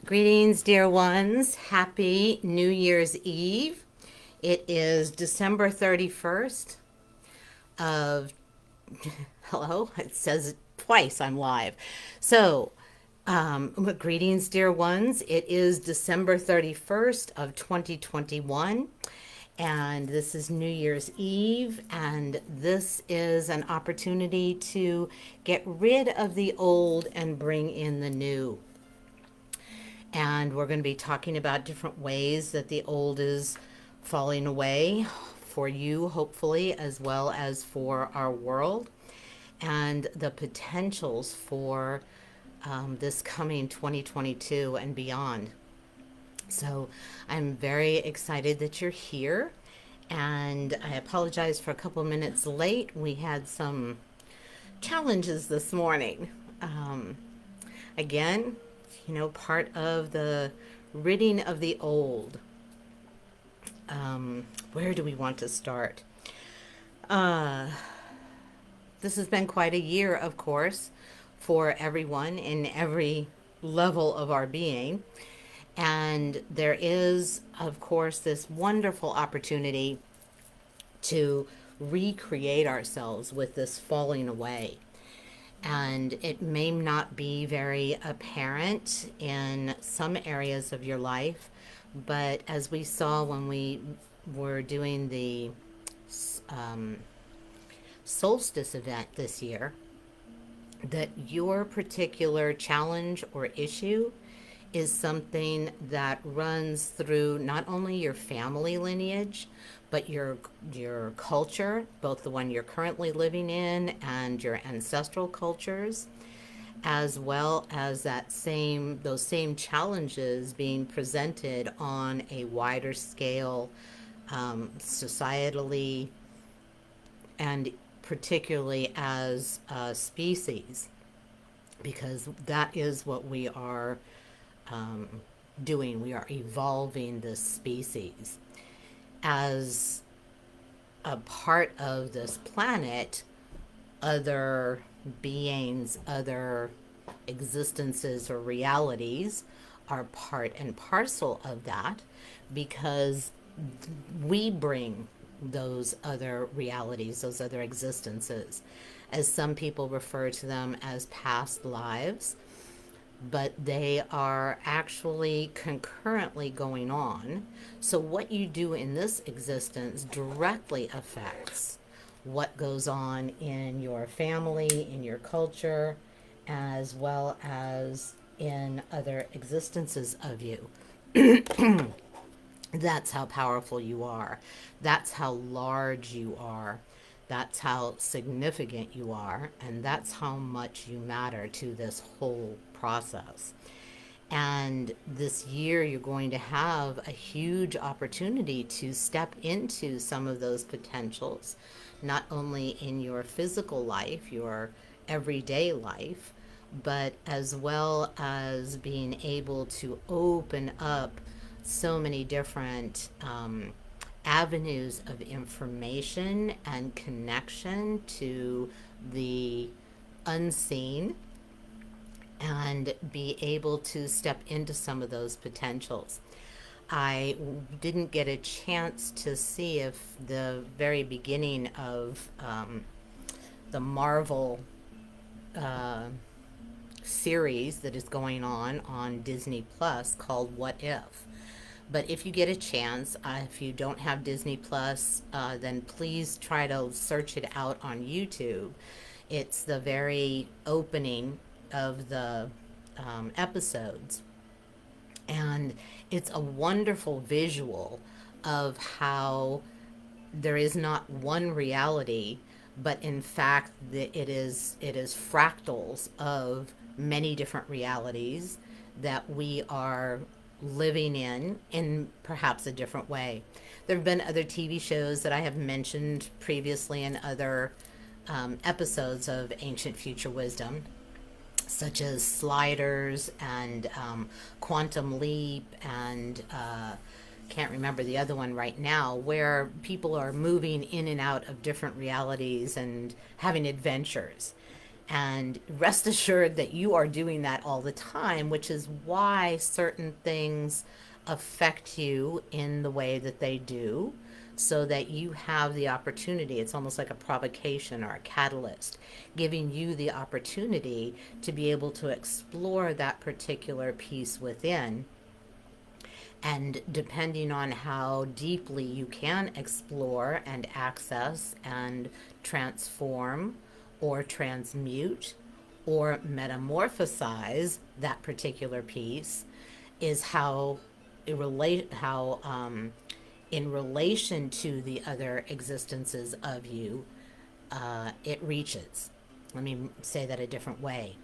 Greetings, dear ones. Happy New Year's Eve. It is December 31st of, hello, it says it twice I'm live. So, greetings, dear ones. It is December 31st of 2021, and this is New Year's Eve, and this is an opportunity to get rid of the old and bring in the new. And we're going to be talking about different ways that the old is falling away for you, hopefully, as well as for our world, and the potentials for this coming 2022 and beyond. So I'm very excited that you're here. And I apologize for a couple minutes late. We had some challenges this morning. Again, part of the ridding of the old. Where do we want to start? Uh, this has been quite a year, of course, for everyone in every level of our being. And there is, of course, this wonderful opportunity to recreate ourselves with this falling away. And it may not be very apparent in some areas of your life, but as we saw when we were doing the um, solstice event this year, that your particular challenge or issue is something that runs through not only your family lineage, but your culture, both the one you're currently living in and your ancestral cultures, as well as those same challenges being presented on a wider scale, societally, and particularly as a species, because that is what we are um, doing. We are evolving this species as a part of this planet. Other beings, other existences or realities are part and parcel of that, because we bring those other realities, those other existences, as some people refer to them as past lives, but they are actually concurrently going on. So, what you do in this existence directly affects what goes on in your family, in your culture, as well as in other existences of you. That's how powerful you are. That's how large you are. That's how significant you are. And that's how much you matter to this whole process. And this year, you're going to have a huge opportunity to step into some of those potentials, not only in your physical life, your everyday life, but as well as being able to open up so many different avenues of information and connection to the unseen, and be able to step into some of those potentials. I didn't get a chance to see if the very beginning of the Marvel uh, series that is going on Disney Plus called What If. But if you get a chance, if you don't have Disney Plus, then please try to search it out on YouTube. It's the very opening of the episodes, and it's a wonderful visual of how there is not one reality, but in fact it is fractals of many different realities that we are living in perhaps a different way. There have been other TV shows that I have mentioned previously in other episodes of Ancient Future Wisdom, such as Sliders and Quantum Leap, and can't remember the other one right now, where people are moving in and out of different realities and having adventures. And rest assured that you are doing that all the time, which is why certain things affect you in the way that they do, so that you have the opportunity. It's almost like a provocation or a catalyst, giving you the opportunity to be able to explore that particular piece within. And depending on how deeply you can explore and access and transform or transmute or metamorphosize that particular piece, is how it relate how in relation to the other existences of you, it reaches. Let me say that a different way.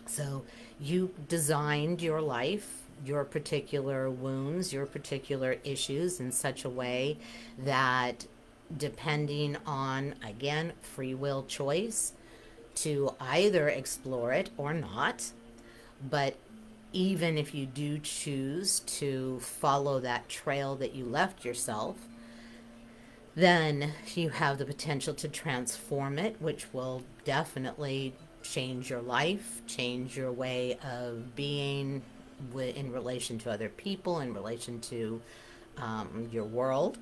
So you designed your life, your particular wounds, your particular issues in such a way that, depending on, again, free will choice, to either explore it or not, but even if you do choose to follow that trail that you left yourself, then you have the potential to transform it, which will definitely change your life, change your way of being in relation to other people, in relation to your world.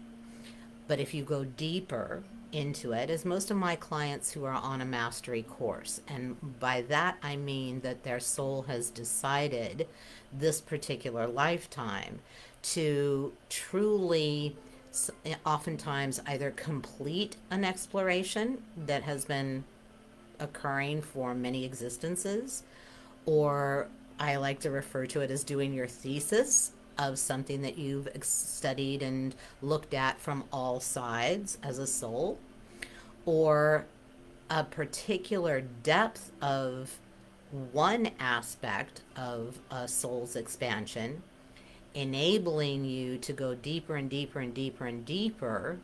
But if you go deeper into it, as most of my clients who are on a mastery course, and by that I mean that their soul has decided this particular lifetime to truly, oftentimes, either complete an exploration that has been occurring for many existences, or I like to refer to it as doing your thesis of something that you've studied and looked at from all sides as a soul, or a particular depth of one aspect of a soul's expansion, enabling you to go deeper and deeper and deeper and deeper,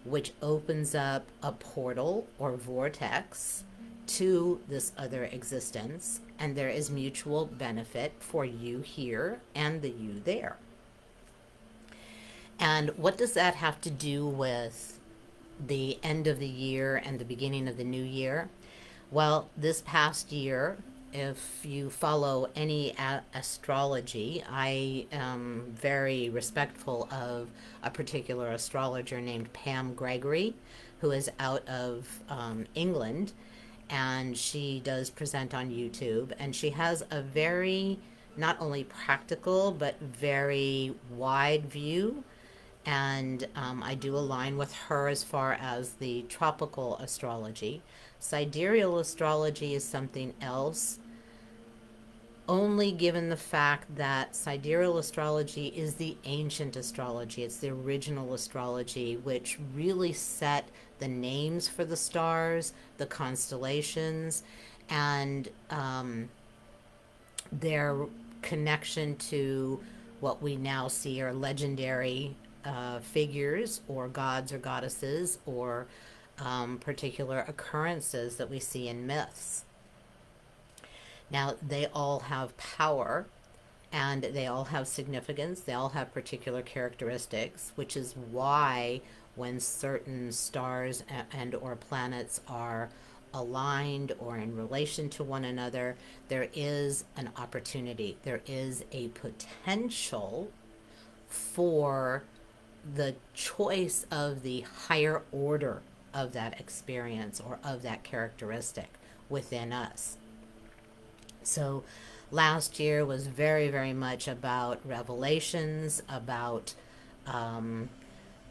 which opens up a portal or vortex to this other existence, and there is mutual benefit for you here and the you there. And what does that have to do with the end of the year and the beginning of the new year? Well, this past year, if you follow any astrology, I am very respectful of a particular astrologer named Pam Gregory, who is out of England, and she does present on YouTube, and she has a very, not only practical but very wide view. And I do align with her as far as the tropical astrology. Sidereal astrology is something else, only given the fact that sidereal astrology is the ancient astrology. It's the original astrology, which really set the names for the stars, the constellations, and their connection to what we now see are legendary figures or gods or goddesses, or particular occurrences that we see in myths. Now, they all have power and they all have significance, they all have particular characteristics, which is why when certain stars and or planets are aligned or in relation to one another, there is an opportunity, there is a potential for the choice of the higher order of that experience or of that characteristic within us. So last year was very, very much about revelations, about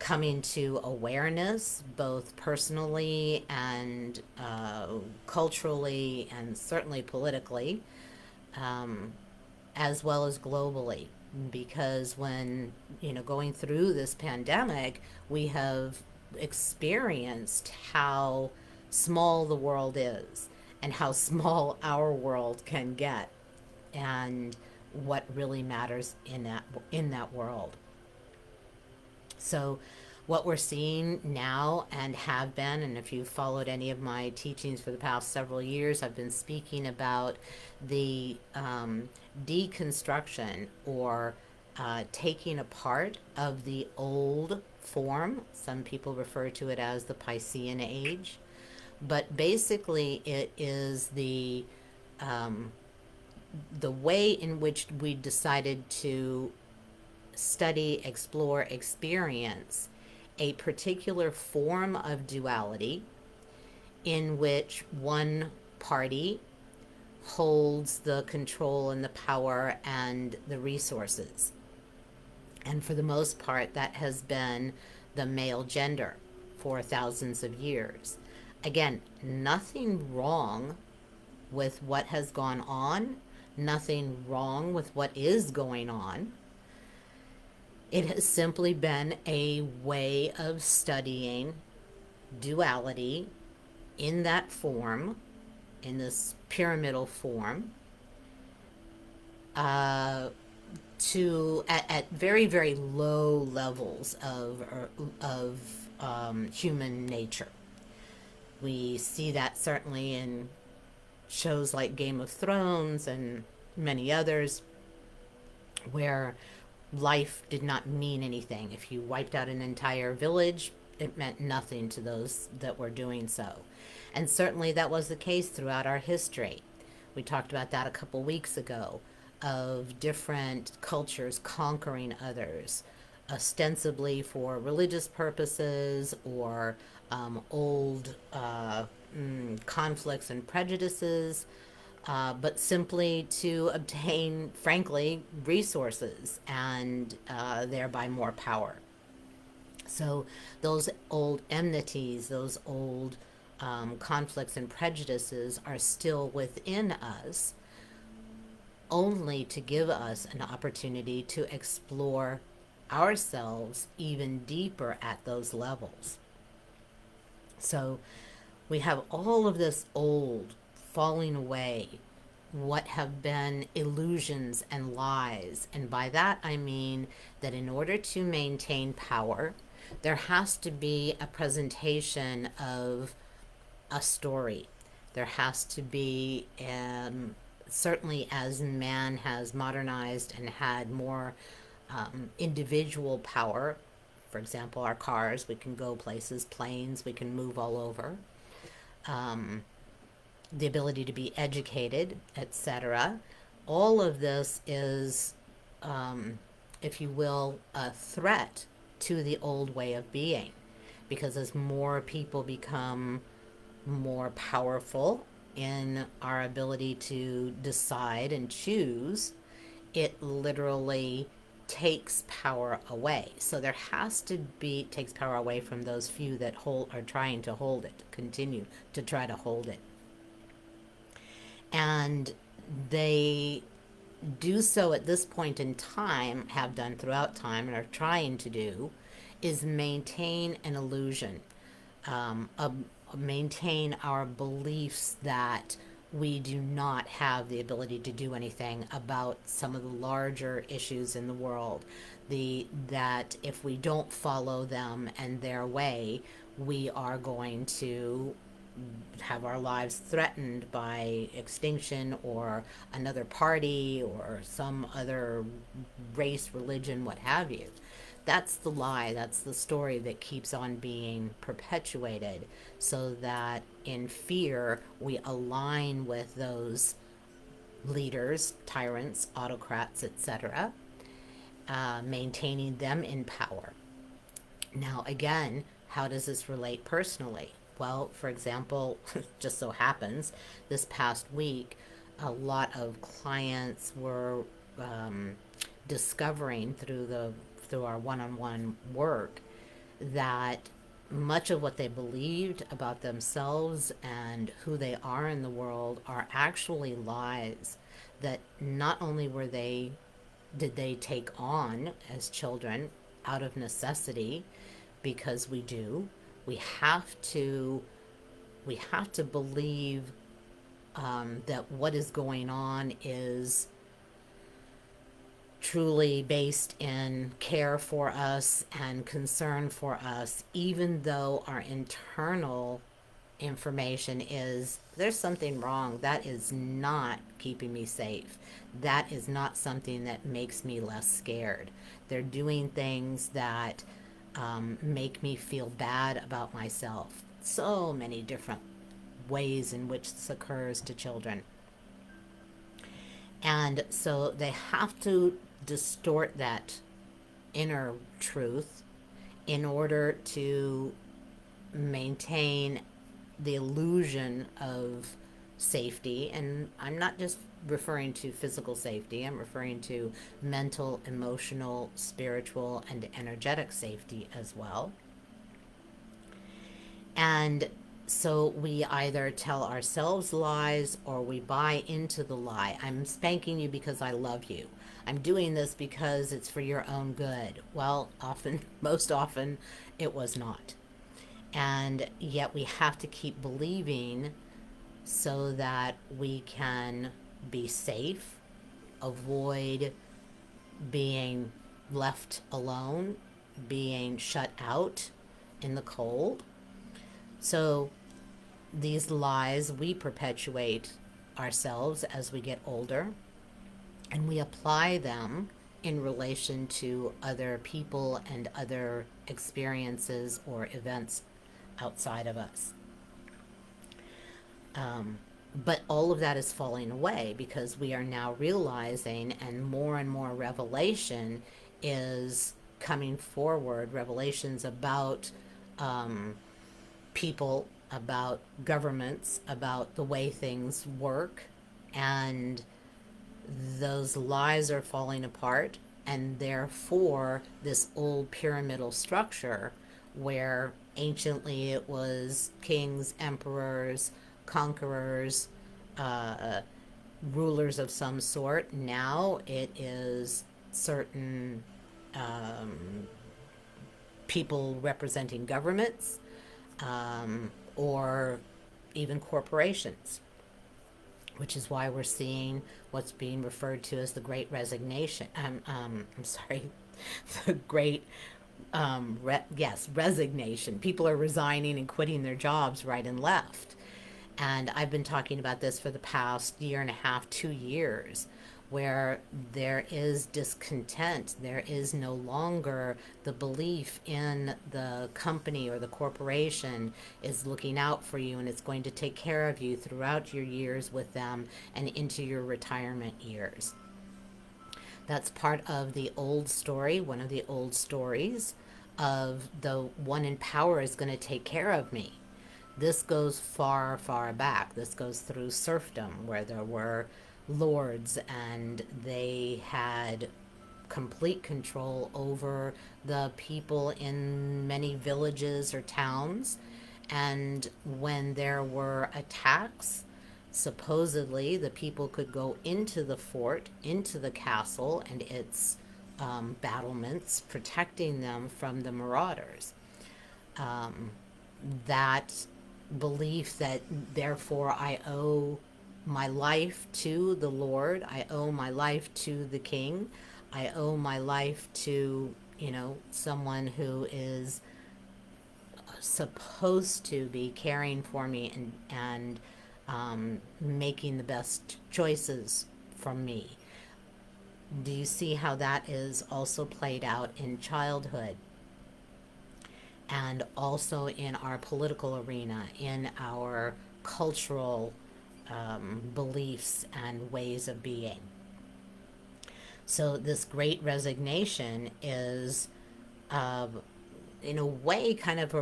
coming to awareness, both personally and culturally, and certainly politically, as well as globally. Because when, going through this pandemic, we have experienced how small the world is and how small our world can get, and what really matters in that world. So what we're seeing now and have been, and if you've followed any of my teachings for the past several years, I've been speaking about the deconstruction, or taking apart of the old form. Some people refer to it as the Piscean Age, But basically, it is the way in which we decided to study, explore, experience a particular form of duality in which one party holds the control and the power and the resources. And for the most part, that has been the male gender for thousands of years. Again, nothing wrong with what has gone on, nothing wrong with what is going on. It has simply been a way of studying duality in that form, in this pyramidal form, at very very low levels of human nature. We see that certainly in shows like Game of Thrones and many others, where life did not mean anything. If you wiped out an entire village, it meant nothing to those that were doing so. And certainly that was the case throughout our history. We talked about that a couple weeks ago, of different cultures conquering others, ostensibly for religious purposes or old conflicts and prejudices, but simply to obtain, frankly, resources and thereby more power. So those old enmities, those old conflicts and prejudices are still within us, only to give us an opportunity to explore ourselves even deeper at those levels. So we have all of this old falling away, what have been illusions and lies. And by that I mean that in order to maintain power, there has to be a presentation of a story. There has to be, certainly as man has modernized and had more individual power, for example, our cars, we can go places, planes, we can move all over. The ability to be educated, etc. All of this is, if you will, a threat to the old way of being. Because as more people become more powerful in our ability to decide and choose, it literally takes power away. So there has to be, takes power away from those few that are trying to hold it, continue to try to hold it. And they do so at this point in time, have done throughout time, and are trying to do, is maintain an illusion, maintain our beliefs that we do not have the ability to do anything about some of the larger issues in the world. That if we don't follow them and their way, we are going to have our lives threatened by extinction or another party or some other race, religion, what have you. That's the lie, that's the story that keeps on being perpetuated, so that in fear we align with those leaders, tyrants, autocrats, etc., maintaining them in power. Now, again, how does this relate personally? Well, for example, just so happens, this past week, a lot of clients were discovering through our one-on-one work that much of what they believed about themselves and who they are in the world are actually lies that not only did they take on as children out of necessity, because we have to believe that what is going on is truly based in care for us and concern for us, even though our internal information is there's something wrong. That is not keeping me safe. That is not something that makes me less scared. They're doing things that make me feel bad about myself. So many different ways in which this occurs to children. And so they have to distort that inner truth in order to maintain the illusion of safety. And I'm not just referring to physical safety, I'm referring to mental, emotional, spiritual, and energetic safety as well. And so we either tell ourselves lies or we buy into the lie. I'm spanking you because I love you. I'm doing this because it's for your own good. Well, often, most often, it was not. And yet we have to keep believing so that we can be safe, avoid being left alone, being shut out in the cold. So these lies we perpetuate ourselves as we get older, and we apply them in relation to other people and other experiences or events outside of us. But all of that is falling away because we are now realizing, and more revelation is coming forward, revelations about people, about governments, about the way things work, and those lies are falling apart, and therefore this old pyramidal structure where anciently it was kings, emperors, conquerors, uh, rulers of some sort. Now it is certain people representing governments, or even corporations, which is why we're seeing what's being referred to as the Great Resignation. I'm sorry, the Great resignation. People are resigning and quitting their jobs right and left. And I've been talking about this for the past year and a half, 2 years, where there is discontent. There is no longer the belief in the company or the corporation is looking out for you and it's going to take care of you throughout your years with them and into your retirement years. That's part of the old story, one of the old stories of the one in power is going to take care of me. This goes far, far back. This goes through serfdom, where there were lords and they had complete control over the people in many villages or towns. And when there were attacks, supposedly the people could go into the fort, into the castle, and its battlements, protecting them from the marauders. That belief that therefore I owe my life to the Lord, I owe my life to the King, I owe my life to, someone who is supposed to be caring for me and making the best choices for me. Do you see how that is also played out in childhood? And also in our political arena, in our cultural beliefs and ways of being. So this great resignation is, in a way, kind of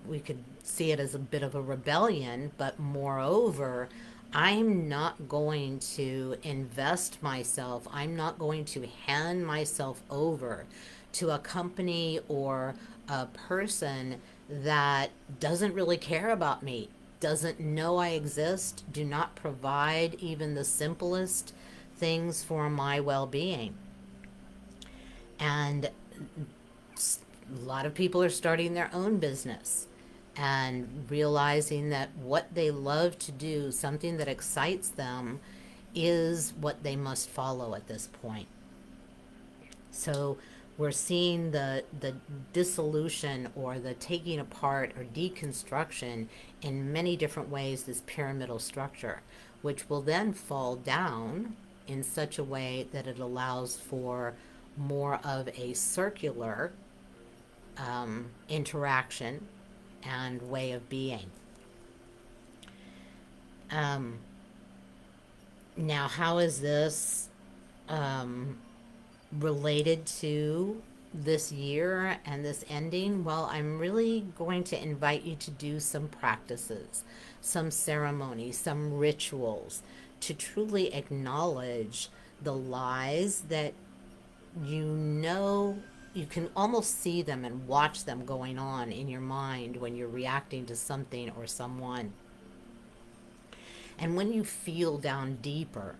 we could see it as a bit of a rebellion, but moreover, I'm not going to invest myself, I'm not going to hand myself over to a company or a person that doesn't really care about me, doesn't know I exist, do not provide even the simplest things for my well-being. And a lot of people are starting their own business and realizing that what they love to do, something that excites them, is what they must follow at this point. So we're seeing the dissolution or the taking apart or deconstruction in many different ways, this pyramidal structure, which will then fall down in such a way that it allows for more of a circular interaction and way of being. Um, Now, how is this um, related to this year and this ending? Well, I'm really going to invite you to do some practices, some ceremonies, some rituals to truly acknowledge the lies that you know you can almost see them and watch them going on in your mind when you're reacting to something or someone. And when you feel down deeper,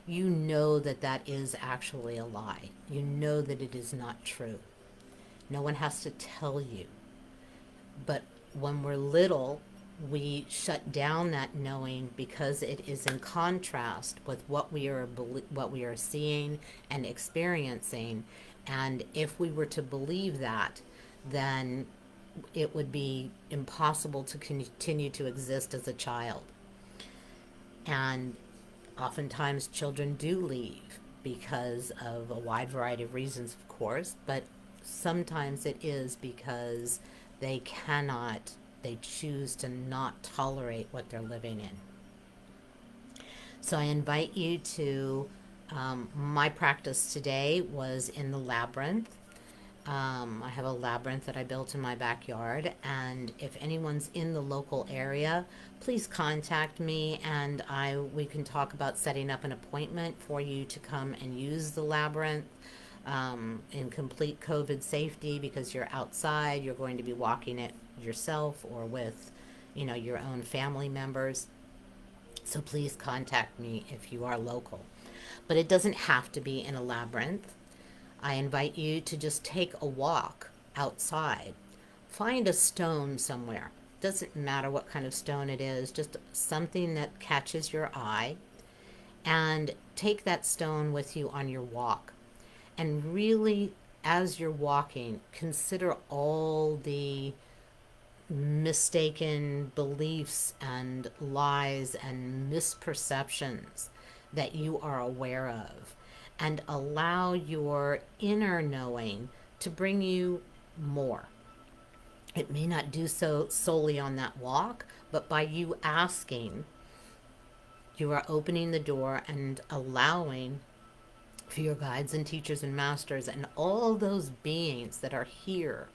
you know that that is actually a lie. You know that it is not true. No one has to tell you. But when we're little, we shut down that knowing because it is in contrast with what we are seeing and experiencing. And if we were to believe that, then it would be impossible to continue to exist as a child. And oftentimes children do leave because of a wide variety of reasons, of course, but sometimes it is because they cannot, they choose to not tolerate what they're living in. So I invite you to, my practice today was in the labyrinth. I have a labyrinth that I built in my backyard, and if anyone's in the local area, please contact me, and we can talk about setting up an appointment for you to come and use the labyrinth in complete COVID safety, because you're outside, you're going to be walking it yourself or with, your own family members. So please contact me if you are local. But it doesn't have to be in a labyrinth. I invite you to just take a walk outside. Find a stone somewhere. Doesn't matter what kind of stone it is, just something that catches your eye. And take that stone with you on your walk. And really, as you're walking, consider all the mistaken beliefs and lies and misperceptions that you are aware of, and allow your inner knowing to bring you more. It may not do so solely on that walk, but by you asking, you are opening the door and allowing for your guides and teachers and masters and all those beings that are here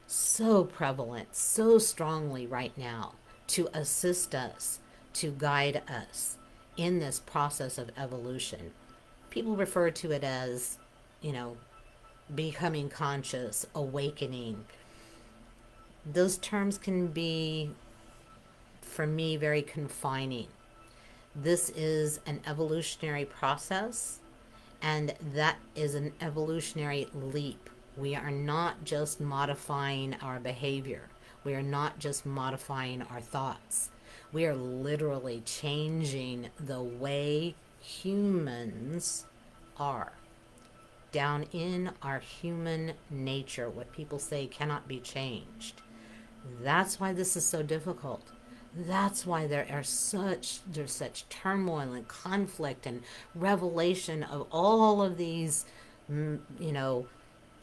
so prevalent, so strongly right now, to assist us, to guide us in this process of evolution. People refer to it as, you know, becoming conscious, awakening. Those terms can be, for me, very confining. This is an evolutionary process, and that is an evolutionary leap. We are not just modifying our behavior. We are not just modifying our thoughts. We are literally changing the way humans are. Down in our human nature, what people say cannot be changed. That's why this is so difficult. That's why there's such turmoil and conflict and revelation of all of these, you know,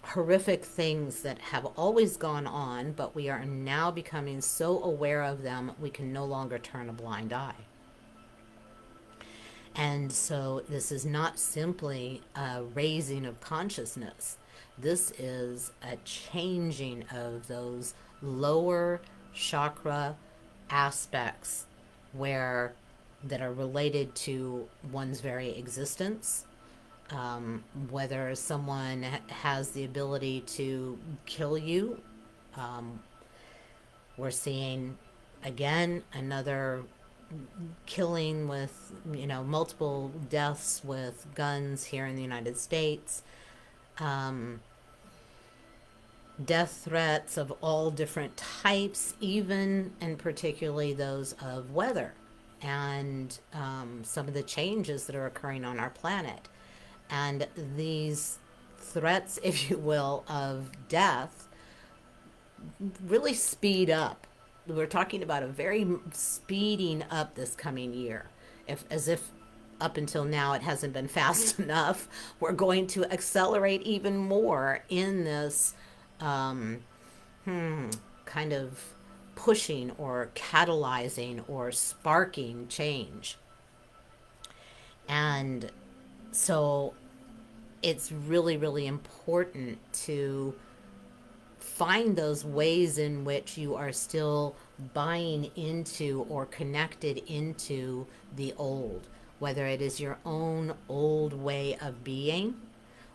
horrific things that have always gone on, but we are now becoming so aware of them we can no longer turn a blind eye. And so this is not simply a raising of consciousness. This is a changing of those lower chakra aspects where that are related to one's very existence. Whether someone has the ability to kill you. We're seeing again another killing with, multiple deaths with guns here in the United States. Death threats of all different types, even and particularly those of weather and some of the changes that are occurring on our planet. And these threats, if you will, of death really speed up. We're talking about a very speeding up this coming year. As if up until now it hasn't been fast enough, we're going to accelerate even more in this kind of pushing or catalyzing or sparking change. And so it's really, really important to find those ways in which you are still buying into or connected into the old, whether it is your own old way of being,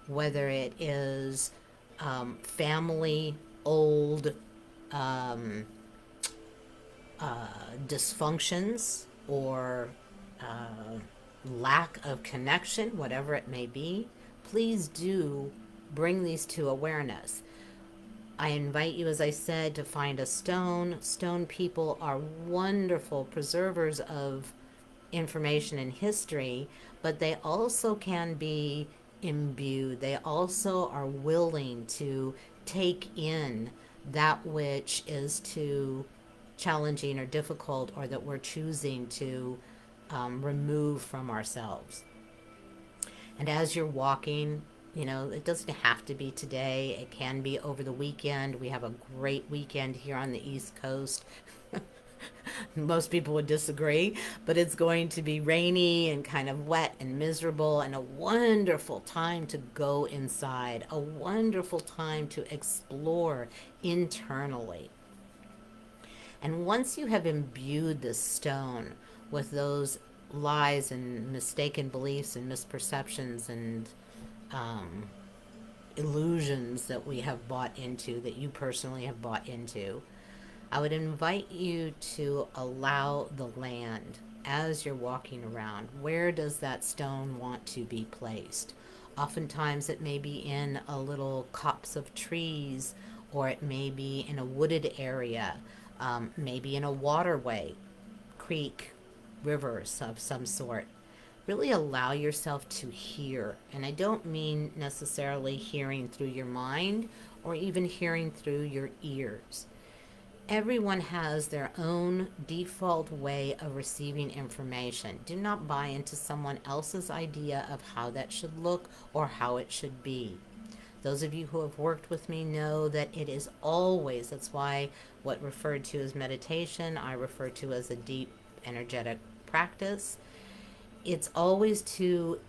whether it is family old um, dysfunctions or lack of connection, whatever it may be. Please do bring these to awareness. I invite you, as I said, to find a stone. Stone people are wonderful preservers of information and history, but they also can be imbued. They also are willing to take in that which is too challenging or difficult, or that we're choosing to remove from ourselves. And as you're walking, it doesn't have to be today. It can be over the weekend. We have a great weekend here on the East Coast. Most people would disagree, but it's going to be rainy and kind of wet and miserable, and a wonderful time to go inside, a wonderful time to explore internally. And once you have imbued this stone with those lies and mistaken beliefs and misperceptions and um, illusions that we have bought into, that you personally have bought into, I would invite you to allow the land, as you're walking around, where does that stone want to be placed? Oftentimes it may be in a little copse of trees, or it may be in a wooded area, maybe in a waterway, creek, rivers of some sort. Really allow yourself to hear. And I don't mean necessarily hearing through your mind or even hearing through your ears. Everyone has their own default way of receiving information. Do not buy into someone else's idea of how that should look or how it should be. Those of you who have worked with me know that it is always, that's why what referred to as meditation, I refer to as a deep energetic practice. It's always to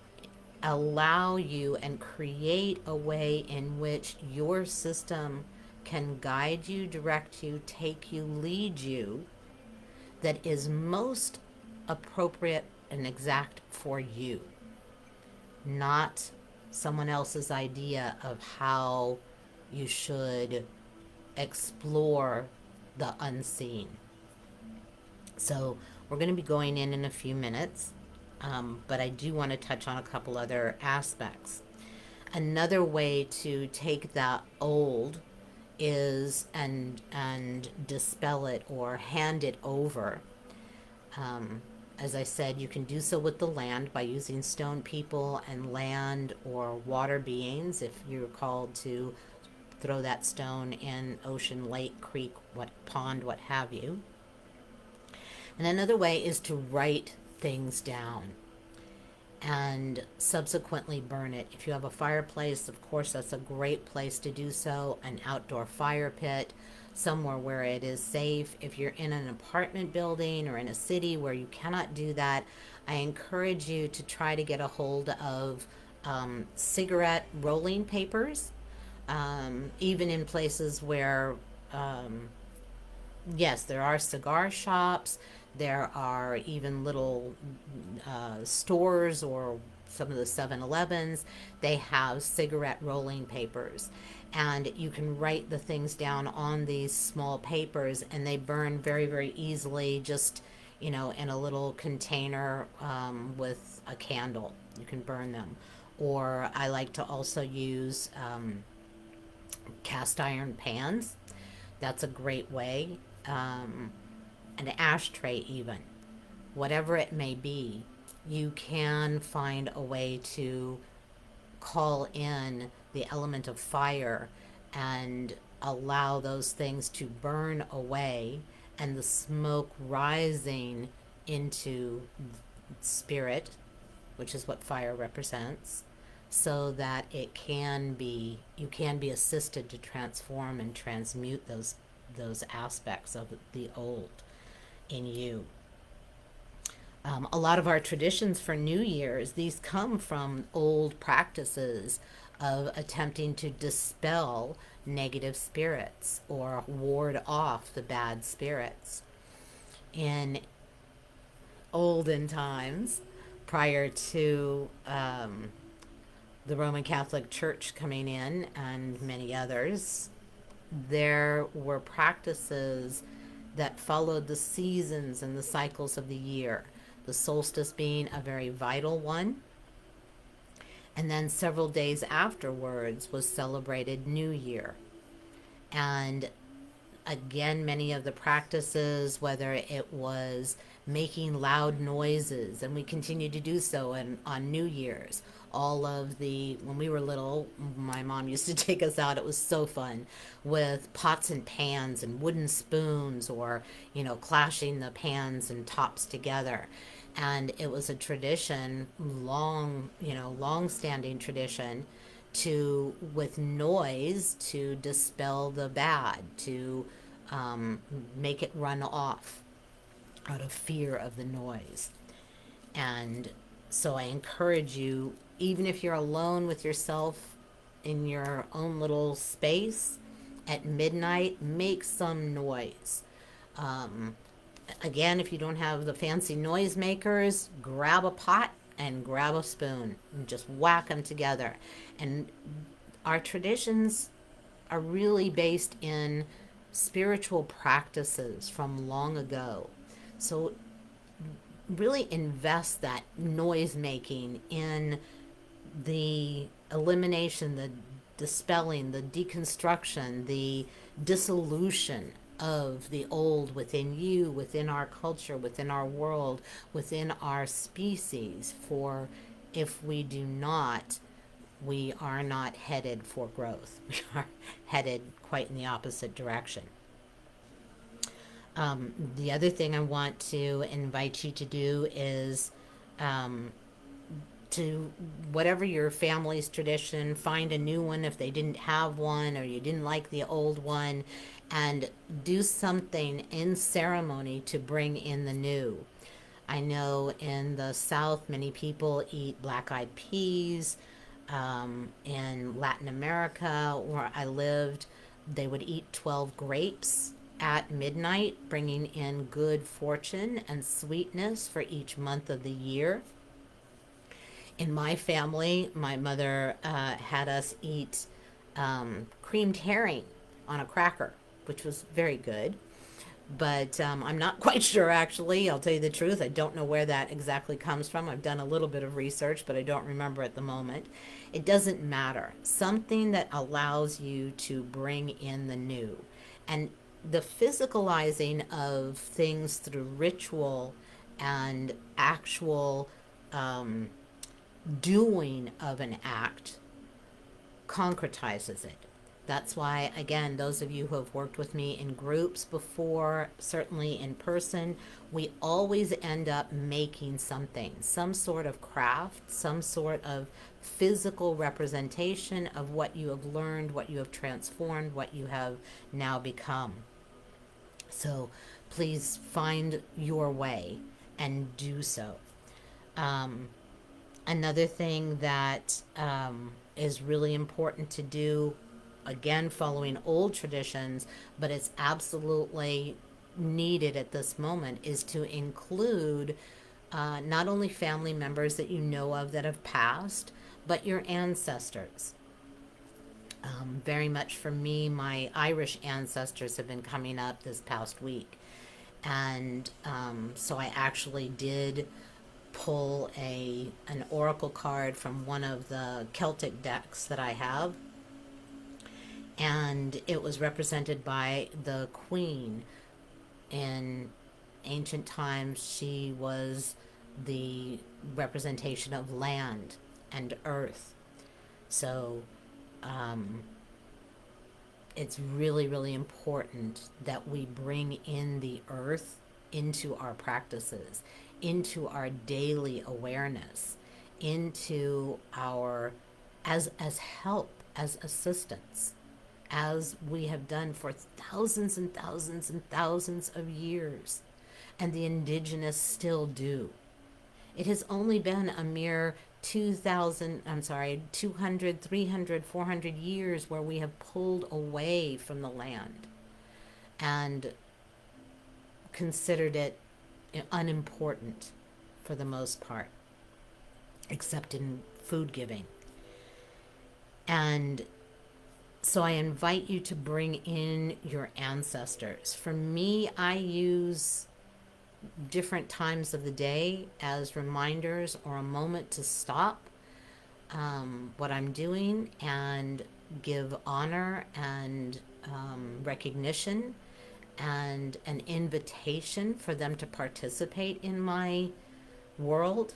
allow you and create a way in which your system can guide you, direct you, take you, lead you, that is most appropriate and exact for you, not someone else's idea of how you should explore the unseen. So we're going to be going in a few minutes, but I do want to touch on a couple other aspects. Another way to take the old is and dispel it or hand it over. As I said, you can do so with the land by using stone people and land or water beings if you're called to throw that stone in ocean, lake, creek, what pond, what have you. And another way is to write things down and subsequently burn it. If you have a fireplace, of course, that's a great place to do so. An outdoor fire pit, somewhere where it is safe. If you're in an apartment building or in a city where you cannot do that, I encourage you to try to get a hold of cigarette rolling papers, even in places where, yes, there are cigar shops. There are even little stores or some of the 7-Elevens. They have cigarette rolling papers. And you can write the things down on these small papers, and they burn very, very easily, just, in a little container with a candle. You can burn them. Or I like to also use cast iron pans. That's a great way. An ashtray, even. Whatever it may be, you can find a way to call in the element of fire and allow those things to burn away, and the smoke rising into spirit, which is what fire represents, so that you can be assisted to transform and transmute those those aspects of the old in you. A lot of our traditions for New Year's, these come from old practices of attempting to dispel negative spirits or ward off the bad spirits. In olden times, prior to the Roman Catholic Church coming in and many others, there were practices that followed the seasons and the cycles of the year, the solstice being a very vital one. And then several days afterwards was celebrated New Year. And again, many of the practices, whether it was making loud noises, and we continue to do so on New Year's. All of when we were little, my mom used to take us out. It was so fun with pots and pans and wooden spoons, or, clashing the pans and tops together. And it was a tradition, long standing tradition, with noise, to dispel the bad, to make it run off out of fear of the noise. And so I encourage you, even if you're alone with yourself in your own little space at midnight, make some noise. Again, if you don't have the fancy noise makers, grab a pot and grab a spoon and just whack them together. And our traditions are really based in spiritual practices from long ago. So really invest that noise making in the elimination, the dispelling, the deconstruction, the dissolution of the old within you, within our culture, within our world, within our species. For if we do not, we are not headed for growth. We are headed quite in the opposite direction. The other thing I want to invite you to do is to, whatever your family's tradition, find a new one if they didn't have one or you didn't like the old one, and do something in ceremony to bring in the new. I know in the South, many people eat black-eyed peas. In Latin America, where I lived, they would eat 12 grapes at midnight, bringing in good fortune and sweetness for each month of the year. In my family, my mother had us eat creamed herring on a cracker, which was very good. But I'm not quite sure, actually. I'll tell you the truth. I don't know where that exactly comes from. I've done a little bit of research, but I don't remember at the moment. It doesn't matter. Something that allows you to bring in the new. And the physicalizing of things through ritual and actual doing of an act concretizes it. That's why, again, those of you who have worked with me in groups before, certainly in person, we always end up making something, some sort of craft, some sort of physical representation of what you have learned, what you have transformed, what you have now become. So please find your way and do so. Another thing that is really important to do, again, following old traditions, but it's absolutely needed at this moment, is to include not only family members that you know of that have passed, but your ancestors. Very much for me, my Irish ancestors have been coming up this past week. And so I actually did pull an oracle card from one of the Celtic decks that I have, and it was represented by the queen. In ancient times, she was the representation of land and earth. So it's really, really important that we bring in the earth into our practices, into our daily awareness, into our, as help, as assistance. as we have done for thousands and thousands and thousands of years, and the indigenous still do. It has only been a mere 2000, I'm sorry, 200, 300, 400 years where we have pulled away from the land and considered it unimportant for the most part, except in food giving. And so I invite you to bring in your ancestors. For me, I use different times of the day as reminders or a moment to stop what I'm doing and give honor and recognition and an invitation for them to participate in my world.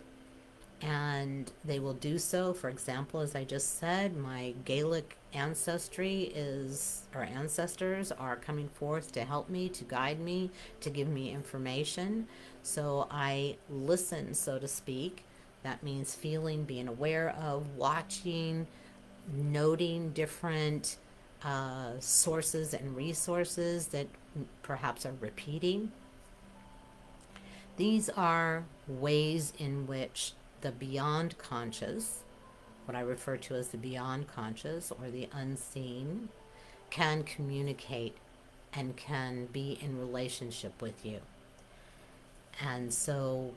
And they will do so. For example, as I just said, my Gaelic ancestry is, or ancestors are coming forth to help me, to guide me, to give me information. So I listen, so to speak. That means feeling, being aware of, watching, noting different sources and resources that perhaps are repeating. These are ways in which the beyond conscious, what I refer to as the beyond conscious or the unseen, can communicate and can be in relationship with you. And so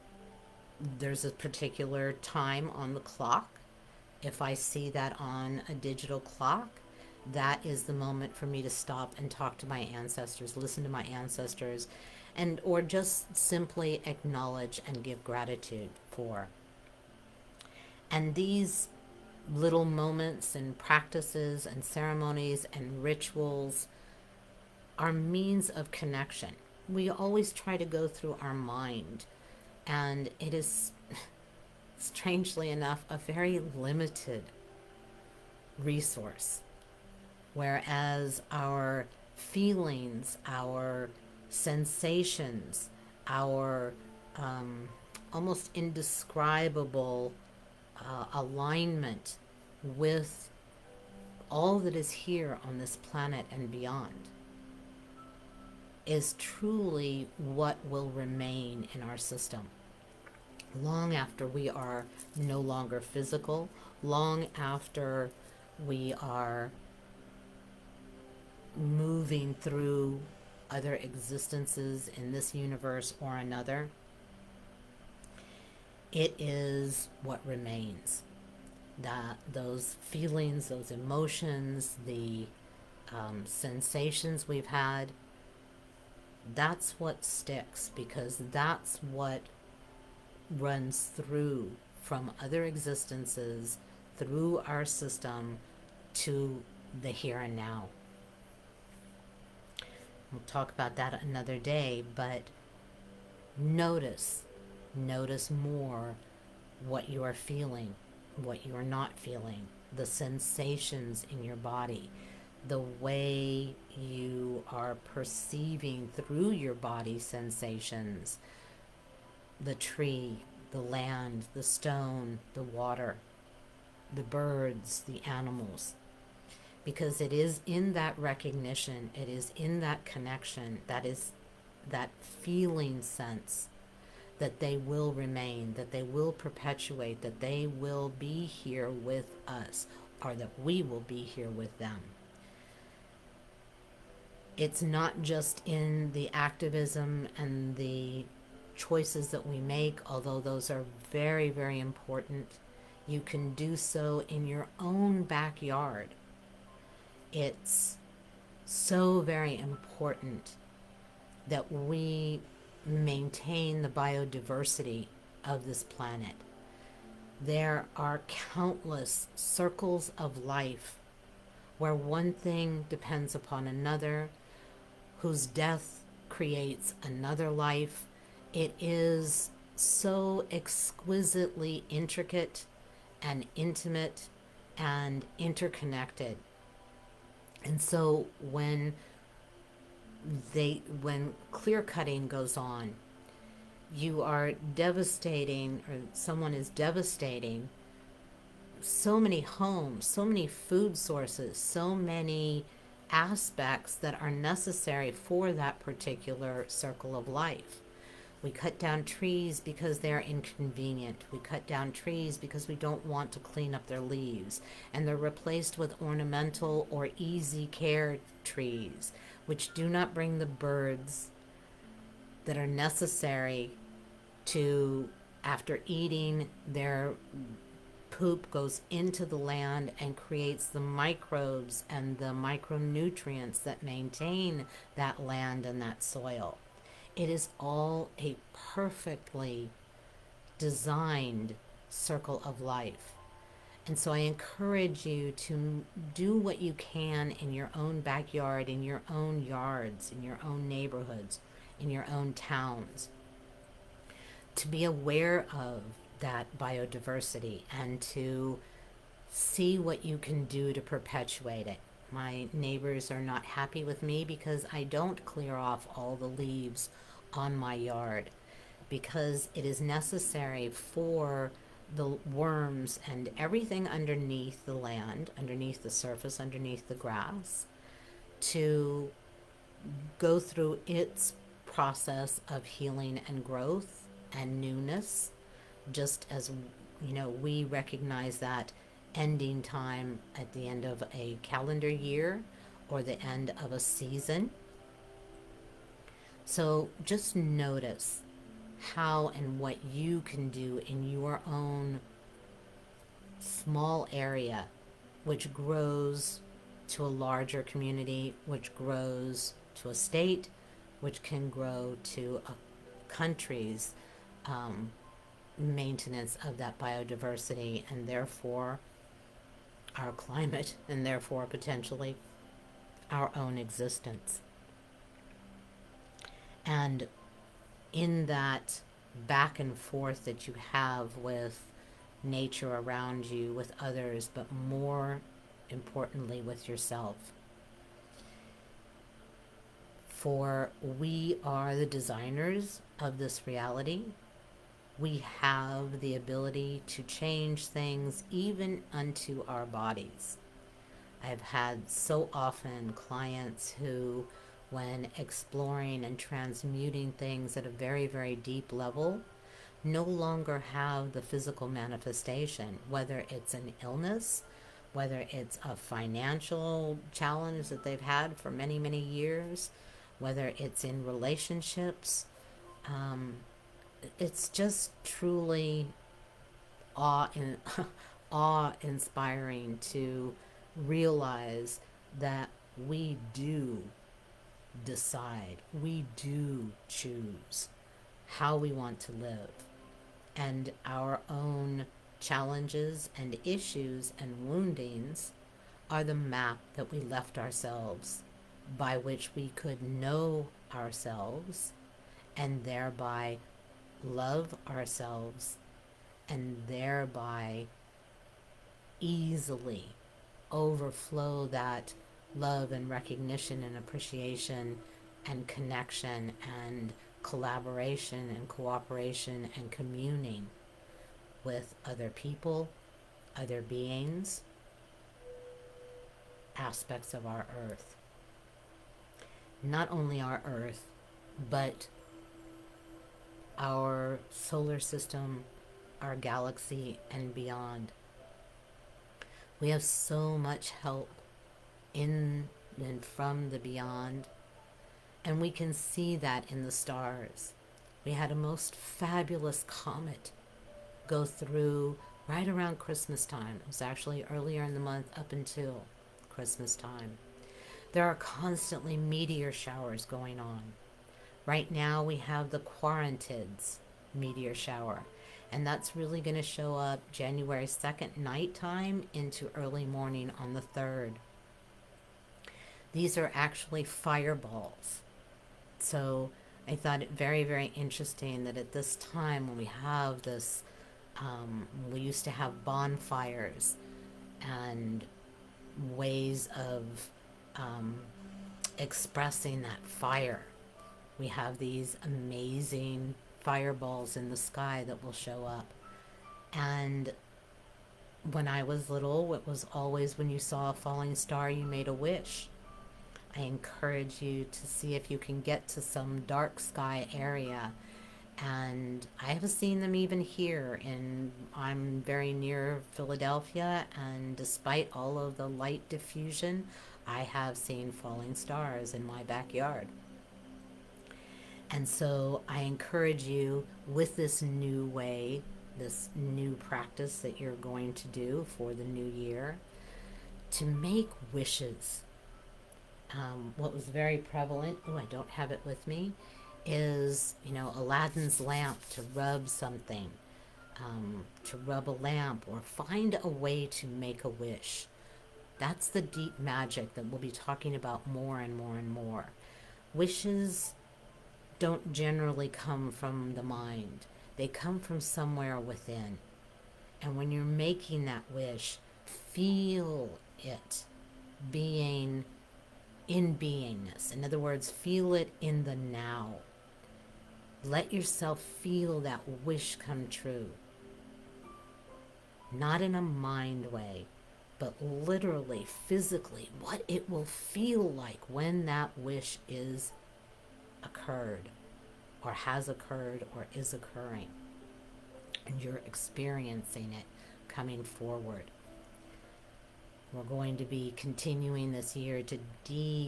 there's a particular time on the clock. If I see that on a digital clock, that is the moment for me to stop and talk to my ancestors, listen to my ancestors, and or just simply acknowledge and give gratitude for. And these little moments and practices and ceremonies and rituals are means of connection. We always try to go through our mind, and it is, strangely enough, a very limited resource. Whereas our feelings, our sensations, our almost indescribable alignment with all that is here on this planet and beyond is truly what will remain in our system long after we are no longer physical, long after we are moving through other existences in this universe or another. It is what remains. That those feelings, those emotions, the sensations we've had, that's what sticks, because that's what runs through from other existences, through our system, to the here and now. We'll talk about that another day, but notice more what you are feeling, what you are not feeling, the sensations in your body, the way you are perceiving through your body sensations, the tree, the land, the stone, the water, the birds, the animals. Because it is in that recognition, it is in that connection, that is that feeling sense, that they will remain, that they will perpetuate, that they will be here with us, or that we will be here with them. It's not just in the activism and the choices that we make, although those are very, very important. You can do so in your own backyard. It's so very important that we maintain the biodiversity of this planet. There are countless circles of life where one thing depends upon another, whose death creates another life. It is so exquisitely intricate and intimate and interconnected. And so when clear cutting goes on, you are devastating, or someone is devastating so many homes, so many food sources, so many aspects that are necessary for that particular circle of life. We cut down trees because they're inconvenient. We cut down trees because we don't want to clean up their leaves. And they're replaced with ornamental or easy care trees, which do not bring the birds that are necessary to, after eating, their poop goes into the land and creates the microbes and the micronutrients that maintain that land and that soil. It is all a perfectly designed circle of life. And so I encourage you to do what you can in your own backyard, in your own yards, in your own neighborhoods, in your own towns, to be aware of that biodiversity and to see what you can do to perpetuate it. My neighbors are not happy with me because I don't clear off all the leaves on my yard, because it is necessary for the worms and everything underneath the land, underneath the surface, underneath the grass, to go through its process of healing and growth and newness, just as we recognize that ending time at the end of a calendar year or the end of a season. So just notice how and what you can do in your own small area, which grows to a larger community, which grows to a state, which can grow to a country's maintenance of that biodiversity, and therefore our climate, and therefore potentially our own existence. And in that back and forth that you have with nature around you, with others, but more importantly with yourself. For we are the designers of this reality. We have the ability to change things even unto our bodies. I've had so often clients who, when exploring and transmuting things at a very, very deep level, no longer have the physical manifestation, whether it's an illness, whether it's a financial challenge that they've had for many, many years, whether it's in relationships. It's just truly awe-inspiring to realize that we do decide, we do choose how we want to live, and our own challenges and issues and woundings are the map that we left ourselves, by which we could know ourselves and thereby love ourselves, and thereby easily overflow that love and recognition and appreciation and connection and collaboration and cooperation and communing with other people, other beings, aspects of our earth. Not only our earth, but our solar system, our galaxy, and beyond. We have so much help in and from the beyond, and we can see that in the stars. We had a most fabulous comet go through right around Christmas time. It was actually earlier in the month up until Christmas time. There are constantly meteor showers going on. Right now we have the Quarantids meteor shower, and that's really going to show up January 2nd nighttime into early morning on the 3rd. These are actually fireballs. So I thought it very, very interesting that at this time when we have this, we used to have bonfires and ways of expressing that fire. We have these amazing fireballs in the sky that will show up. And when I was little, it was always when you saw a falling star, you made a wish. I encourage you to see if you can get to some dark sky area. And I have seen them even here I'm very near Philadelphia, and despite all of the light diffusion, I have seen falling stars in my backyard. And so I encourage you with this new way, this new practice that you're going to do for the new year, to make wishes. What was very prevalent, oh, I don't have it with me, is, Aladdin's lamp, to rub something, to rub a lamp, or find a way to make a wish. That's the deep magic that we'll be talking about more and more and more. Wishes don't generally come from the mind, they come from somewhere within. And when you're making that wish, feel it being in beingness. In other words, feel it in the now. Let yourself feel that wish come true. Not in a mind way, but literally, physically, what it will feel like when that wish is occurred, or has occurred, or is occurring, and you're experiencing it coming forward. We're going to be continuing this year to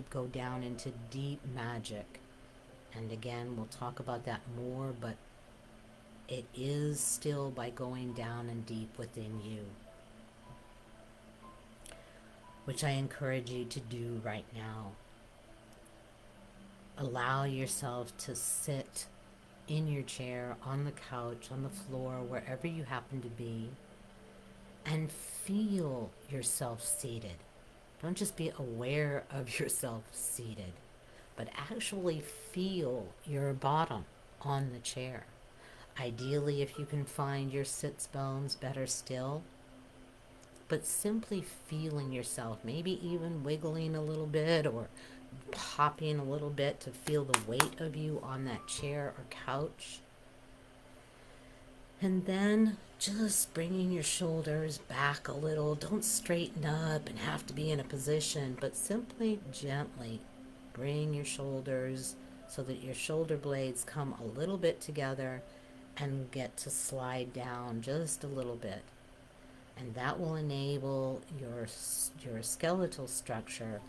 go down into deep magic. And again, we'll talk about that more, but it is still by going down and deep within you, which I encourage you to do right now. Allow yourself to sit in your chair, on the couch, on the floor, wherever you happen to be, and feel yourself seated. Don't just be aware of yourself seated, but actually feel your bottom on the chair. Ideally, if you can find your sits bones, better still. But simply feeling yourself, maybe even wiggling a little bit or popping a little bit to feel the weight of you on that chair or couch. And then just bringing your shoulders back a little. Don't straighten up and have to be in a position, but simply gently bring your shoulders so that your shoulder blades come a little bit together and get to slide down just a little bit. And that will enable your skeletal structure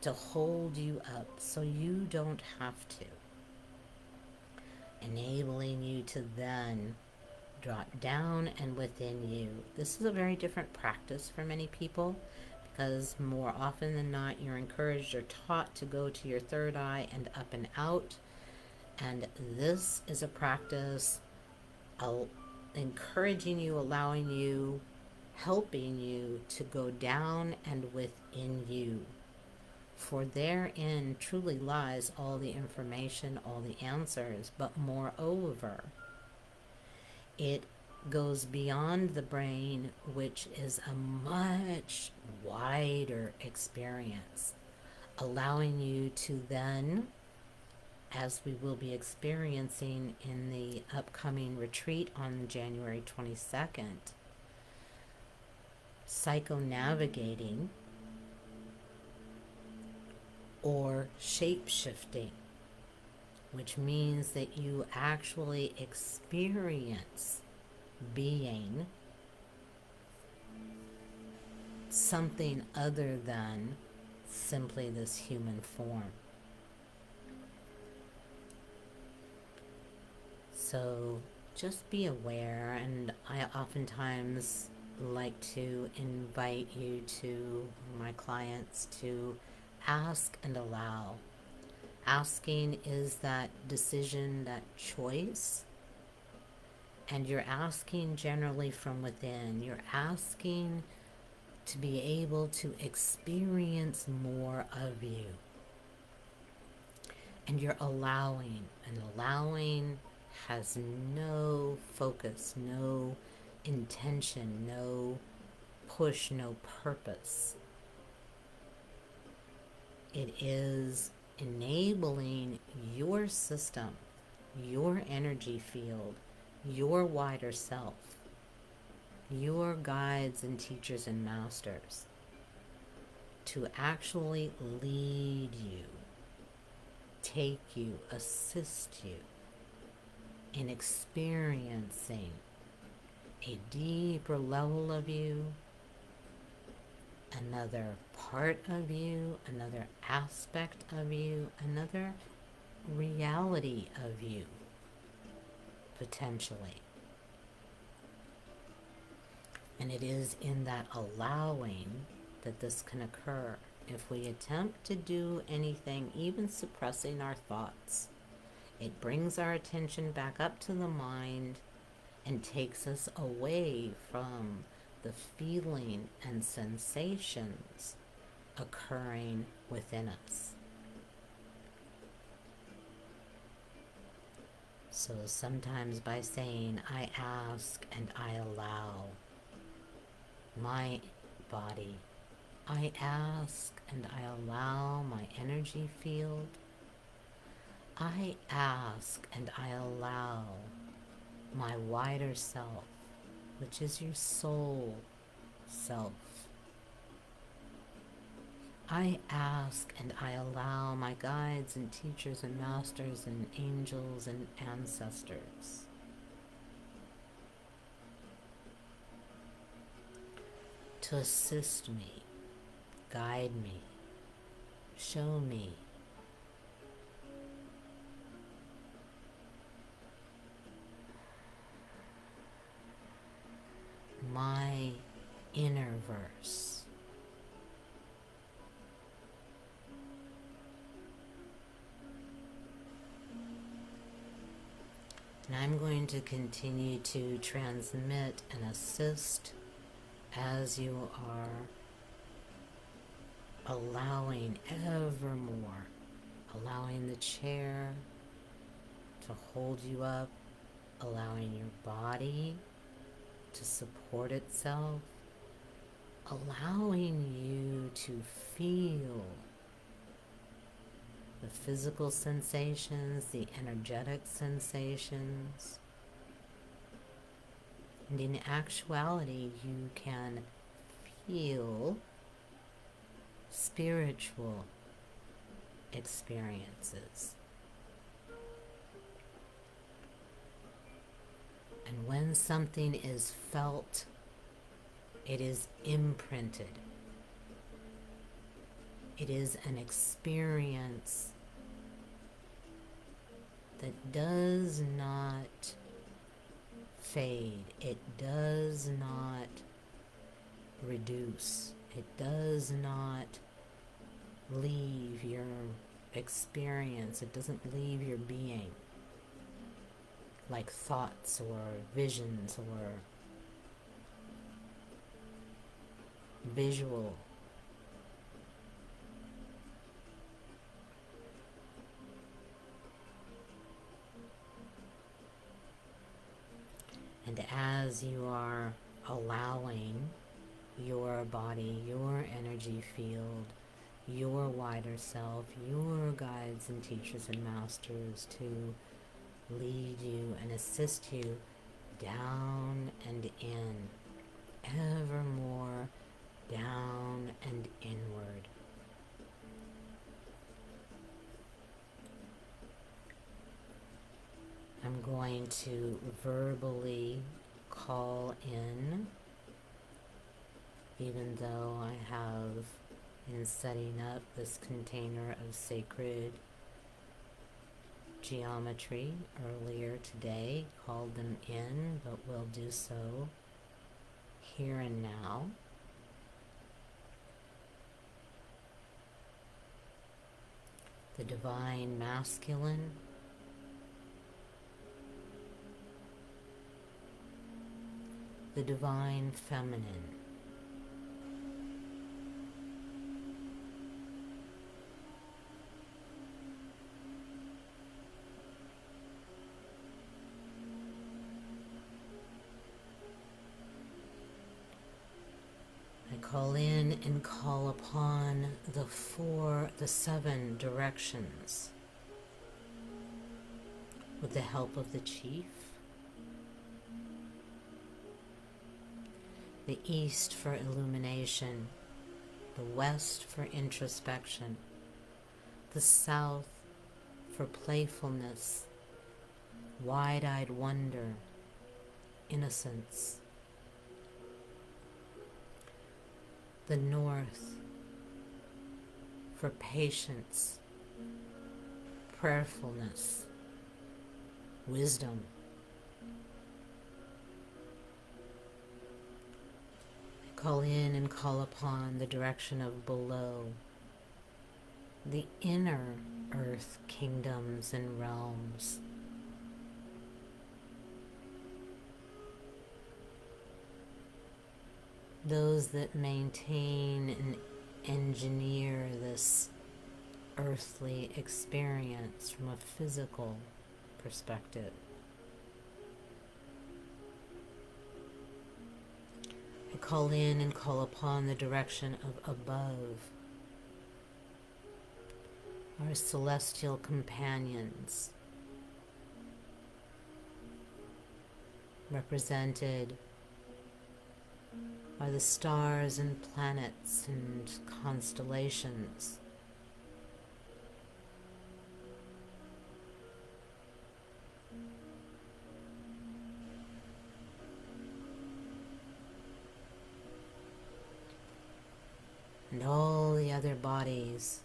to hold you up so you don't have to. Enabling you to then drop down and within you. This is a very different practice for many people, because more often than not, you're encouraged or taught to go to your third eye and up and out. And this is a practice encouraging you, allowing you, helping you to go down and within you. For therein truly lies all the information, all the answers, but moreover, it goes beyond the brain, which is a much wider experience, allowing you to then, as we will be experiencing in the upcoming retreat on January 22nd, psycho-navigating or shape-shifting, which means that you actually experience being something other than simply this human form. So just be aware, and I oftentimes like to invite you to, my clients, to ask and allow. Asking is that decision, that choice, and you're asking generally from within. You're asking to be able to experience more of you. And you're allowing, and allowing has no focus, no intention, no push, no purpose. It is enabling your system, your energy field, your wider self, your guides and teachers and masters to actually lead you, take you, assist you in experiencing a deeper level of you, another part of you, another aspect of you, another reality of you, potentially. And it is in that allowing that this can occur. If we attempt to do anything, even suppressing our thoughts, it brings our attention back up to the mind and takes us away from the feeling and sensations occurring within us. So sometimes by saying, I ask and I allow my body, I ask and I allow my energy field, I ask and I allow my wider self, which is your soul self. I ask and I allow my guides and teachers and masters and angels and ancestors to assist me, guide me, show me my inner verse. And I'm going to continue to transmit and assist as you are allowing ever more, allowing the chair to hold you up, allowing your body to support itself, allowing you to feel the physical sensations, the energetic sensations. And in actuality, you can feel spiritual experiences. And when something is felt, it is imprinted. It is an experience that does not fade. It does not reduce. It does not leave your experience. It doesn't leave your being like thoughts or visions or visual. And as you are allowing your body, your energy field, your wider self, your guides and teachers and masters to lead you and assist you down and in, ever more down and inward. I'm going to verbally call in, even though I have, in setting up this container of sacred geometry earlier today, called them in, but will do so here and now. The divine masculine, the divine feminine, I call in and call upon the 7 directions with the help of the chief. The east for illumination, the west for introspection, the south for playfulness, wide-eyed wonder, innocence, the north for patience, prayerfulness, wisdom. Call in and call upon the direction of below, the inner earth kingdoms and realms. Those that maintain and engineer this earthly experience from a physical perspective. I call in and call upon the direction of above, our celestial companions, represented by the stars and planets and constellations. And all the other bodies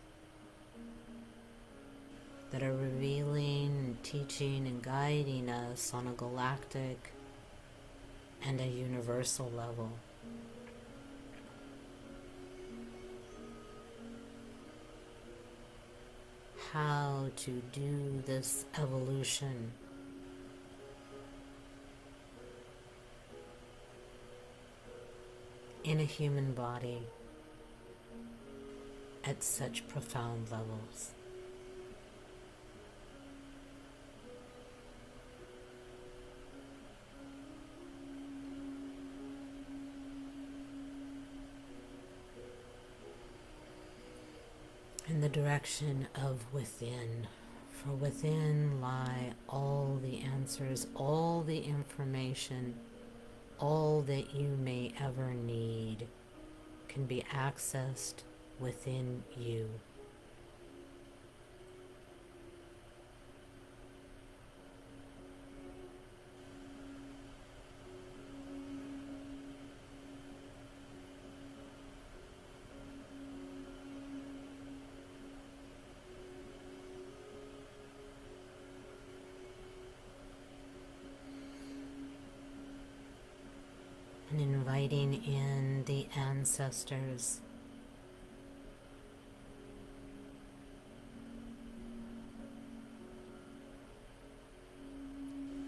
that are revealing and teaching and guiding us on a galactic and a universal level. How to do this evolution in a human body at such profound levels. In the direction of within, for within lie all the answers, all the information, all that you may ever need can be accessed within you. And inviting in the ancestors,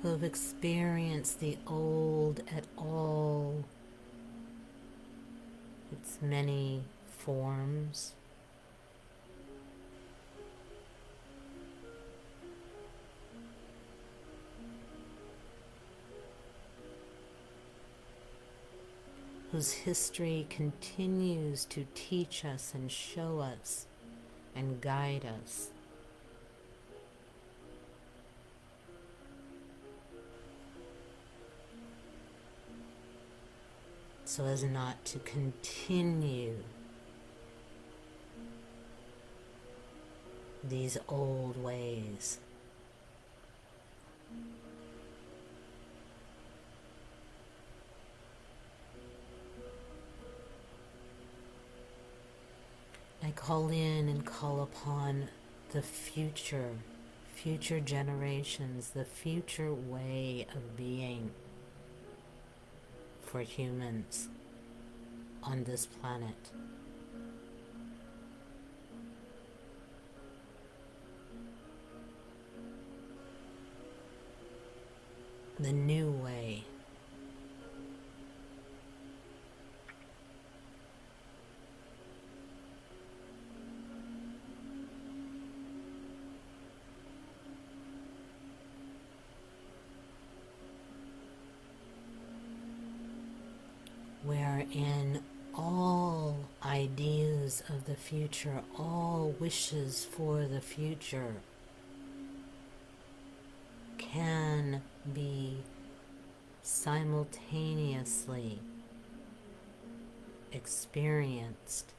who have experienced the old at all its many forms, whose history continues to teach us and show us and guide us. So as not to continue these old ways. I call in and call upon the future generations, the future way of being for humans on this planet. The new way. Wherein all ideas of the future, all wishes for the future can be simultaneously experienced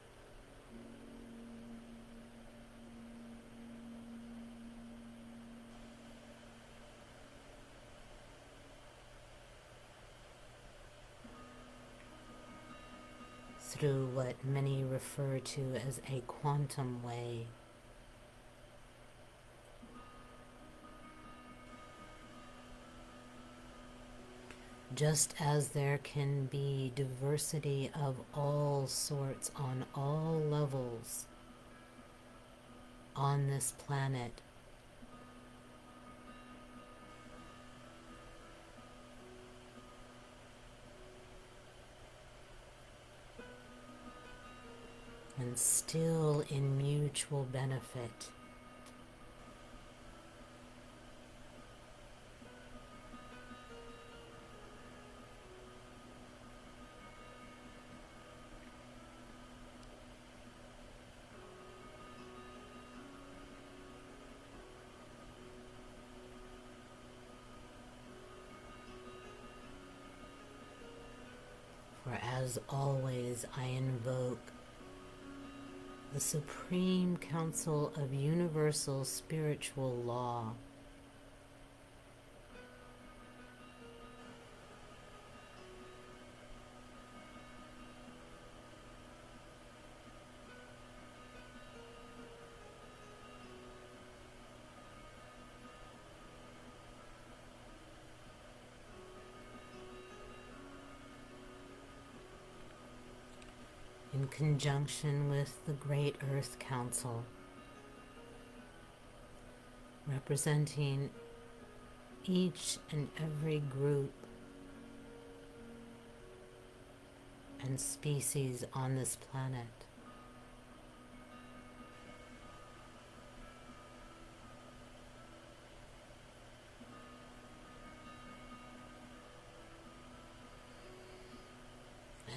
through what many refer to as a quantum way. Just as there can be diversity of all sorts on all levels on this planet, and still in mutual benefit. For as always, I invoke the Supreme Council of Universal Spiritual Law, in conjunction with the Great Earth Council, representing each and every group and species on this planet.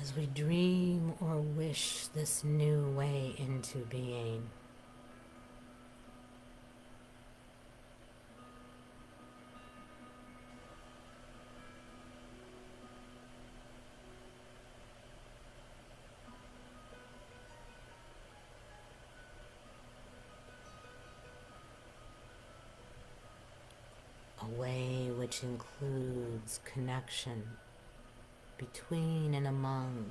As we dream or wish this new way into being, a way which includes connection between and among,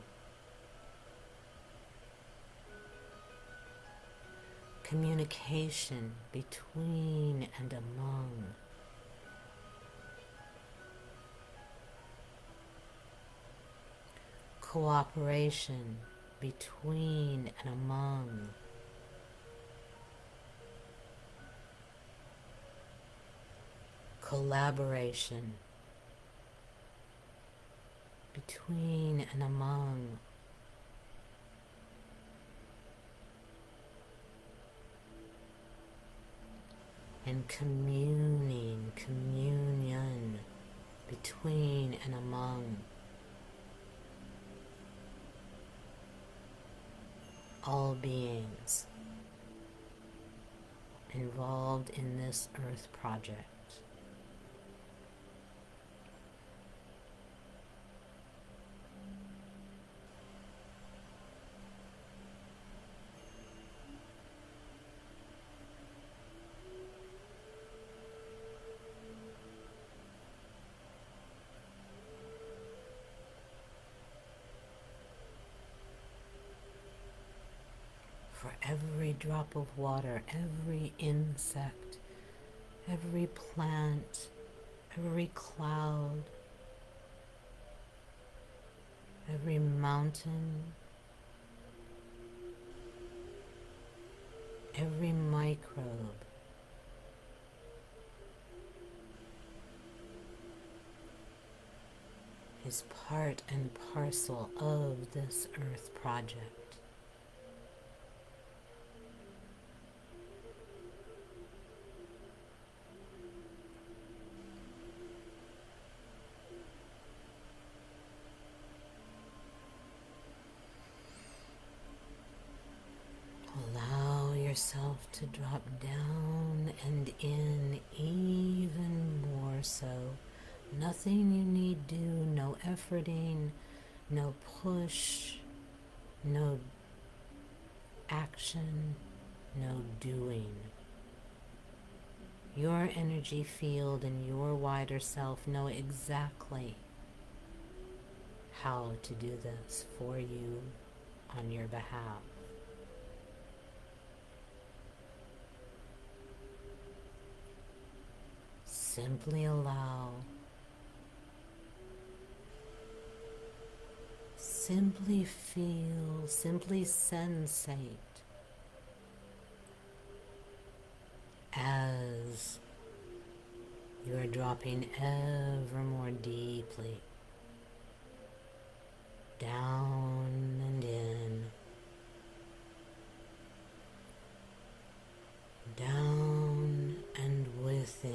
communication between and among, cooperation between and among, collaboration between and among, and communion between and among all beings involved in this Earth project. For every drop of water, every insect, every plant, every cloud, every mountain, every microbe, is part and parcel of this Earth project. Allow yourself to drop down and in even more so. Nothing you need do, no efforting, no push, no action, no doing. Your energy field and your wider self know exactly how to do this for you on your behalf. Simply allow, simply feel, simply sensate as you are dropping ever more deeply down and in, down and within.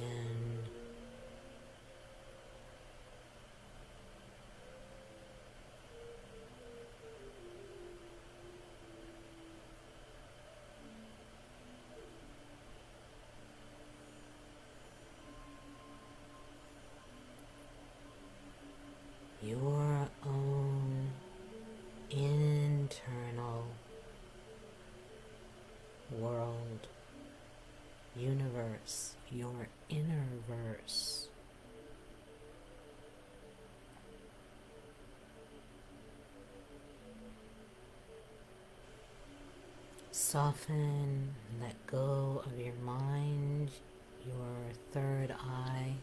Your own internal world, universe, your inner verse. Soften, let go of your mind, your third eye,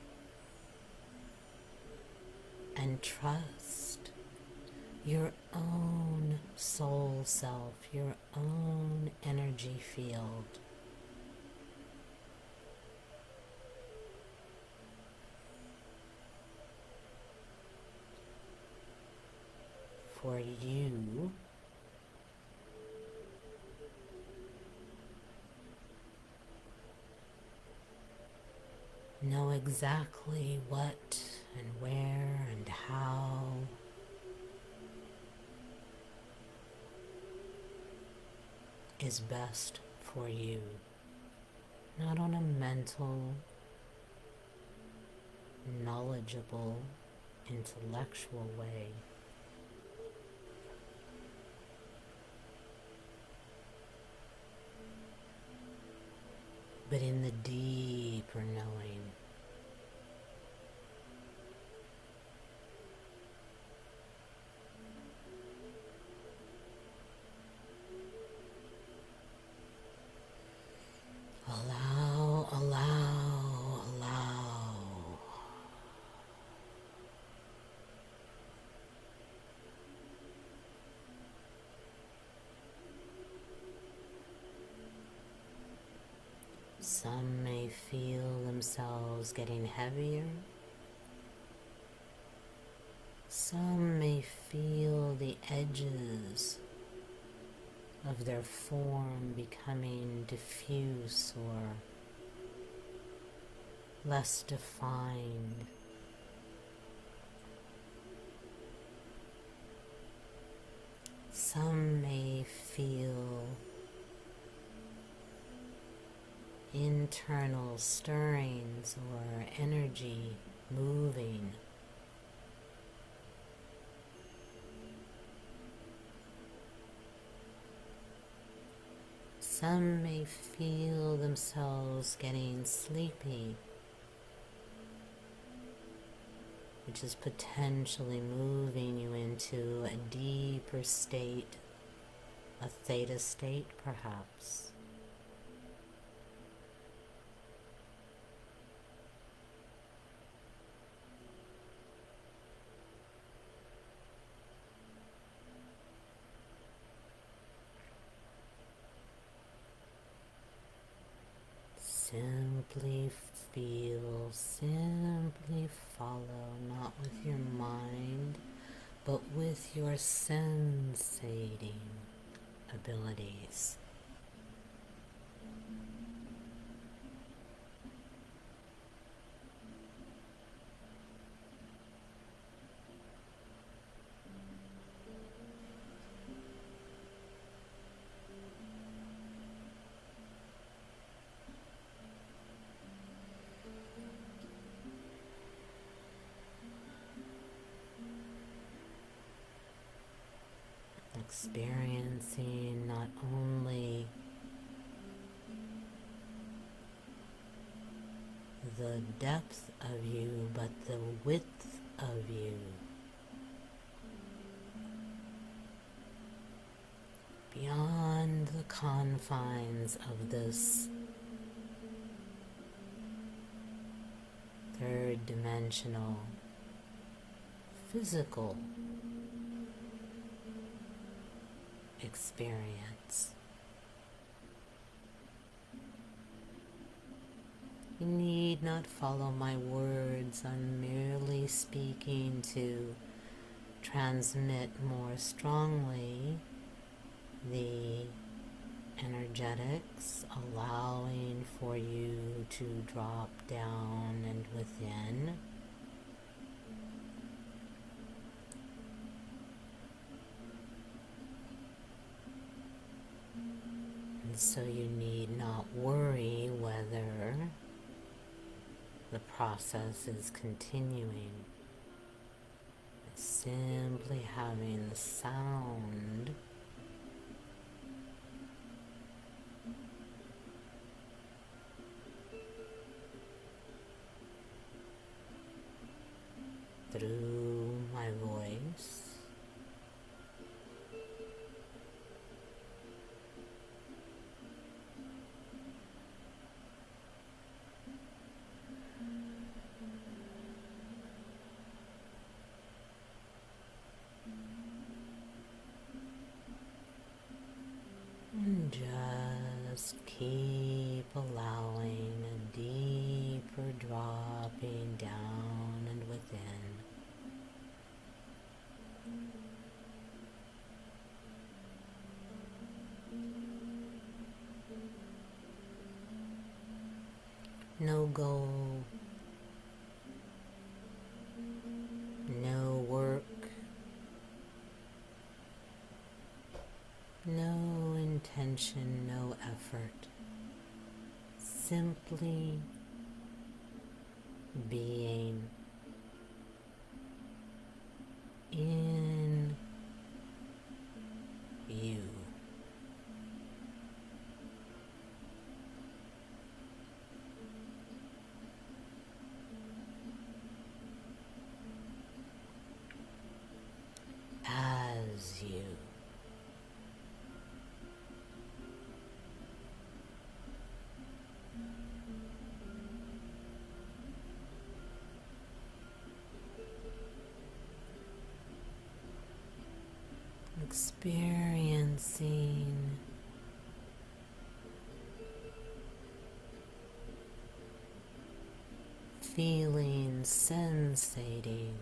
and trust your own soul self, your own energy field. For you know exactly what and where and how is best for you, not on a mental, knowledgeable, intellectual way, but in the deeper knowing. Allow, allow, allow. Some may feel themselves getting heavier. Some may feel the edges of their form becoming diffuse or less defined. Some may feel internal stirrings or energy moving. Some may feel themselves getting sleepy, which is potentially moving you into a deeper state, a theta state perhaps. Simply feel, simply follow, not with your mind, but with your sensating abilities. Experiencing not only the depth of you, but the width of you. confines of this third dimensional physical experience. You need not follow my words. I'm merely speaking to transmit more strongly the energetics, allowing for you to drop down and within. And so you need not worry whether the process is continuing. It's simply having the sound through my voice and just keep allowing a deeper dropping down and within. No goal, no work, no intention, no effort. Simply being in you. As you. Experiencing feeling, sensating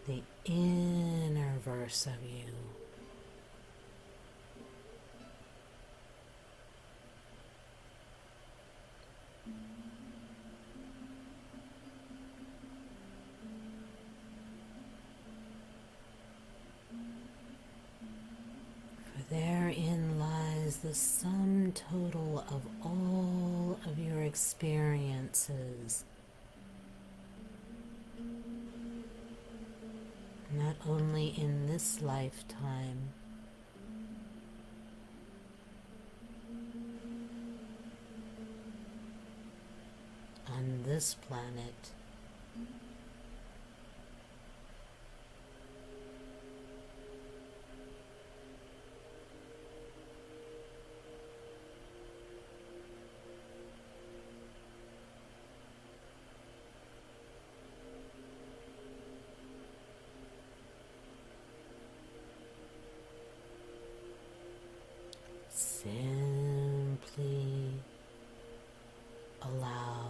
the inner verse of you. For therein lies the sum total of all of your experiences. Not only in this lifetime, on this planet, simply allow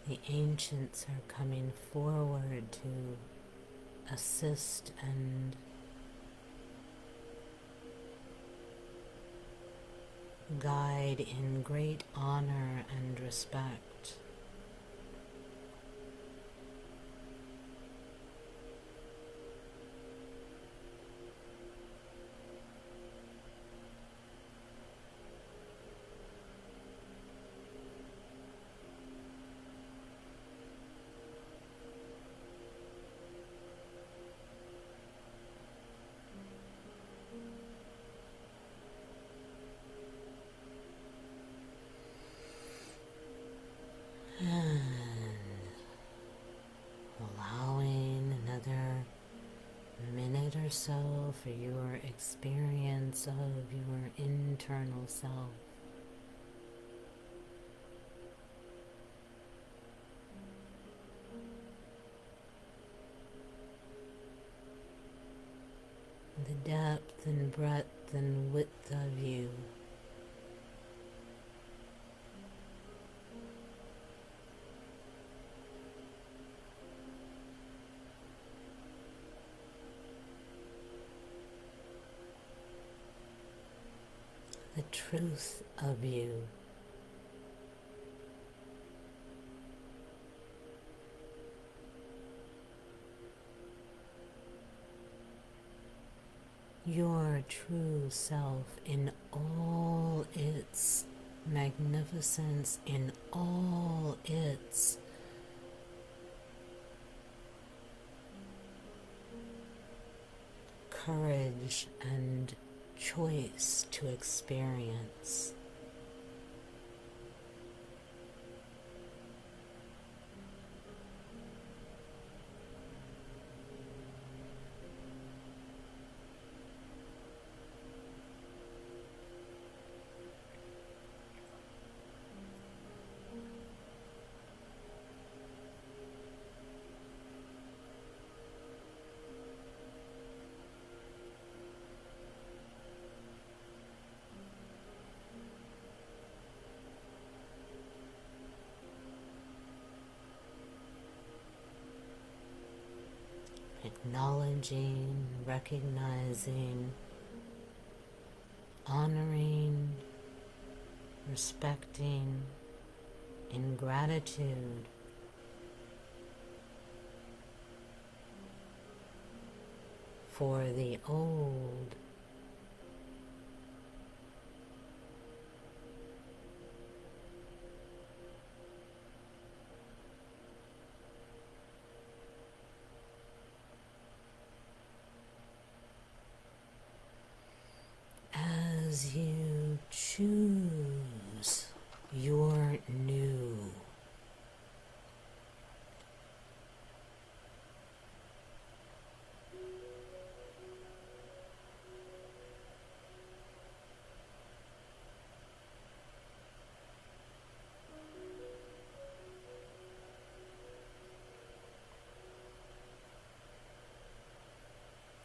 the ancients are coming forward to assist and guide in great honor and respect. And allowing another minute or so for your experience of your internal self. The depth and breadth and width of you. The truth of you. Your true self in all its magnificence, in all its courage and choice to experience. Acknowledging, recognizing, honoring, respecting, in gratitude for the old, as you choose your new.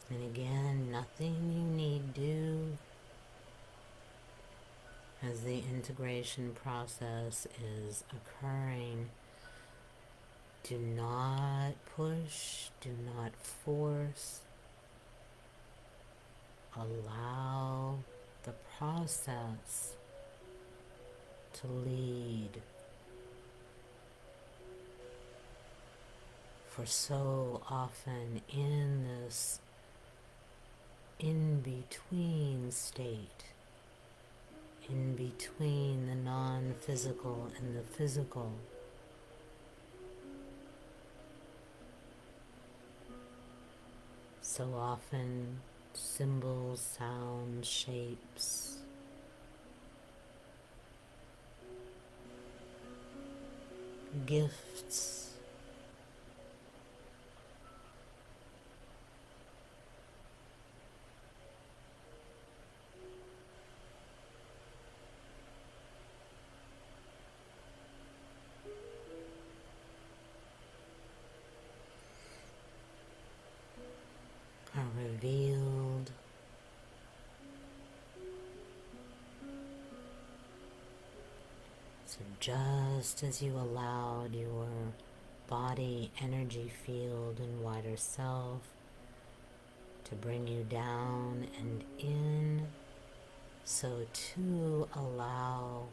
And again, nothing you need do as the integration process is occurring. Do not push, do not force. Allow the process to lead. For so often in this in-between state, in between the non-physical and the physical, so often symbols, sounds, shapes, gifts, are revealed. So just as you allowed your body, energy field, and wider self to bring you down and in, So to allow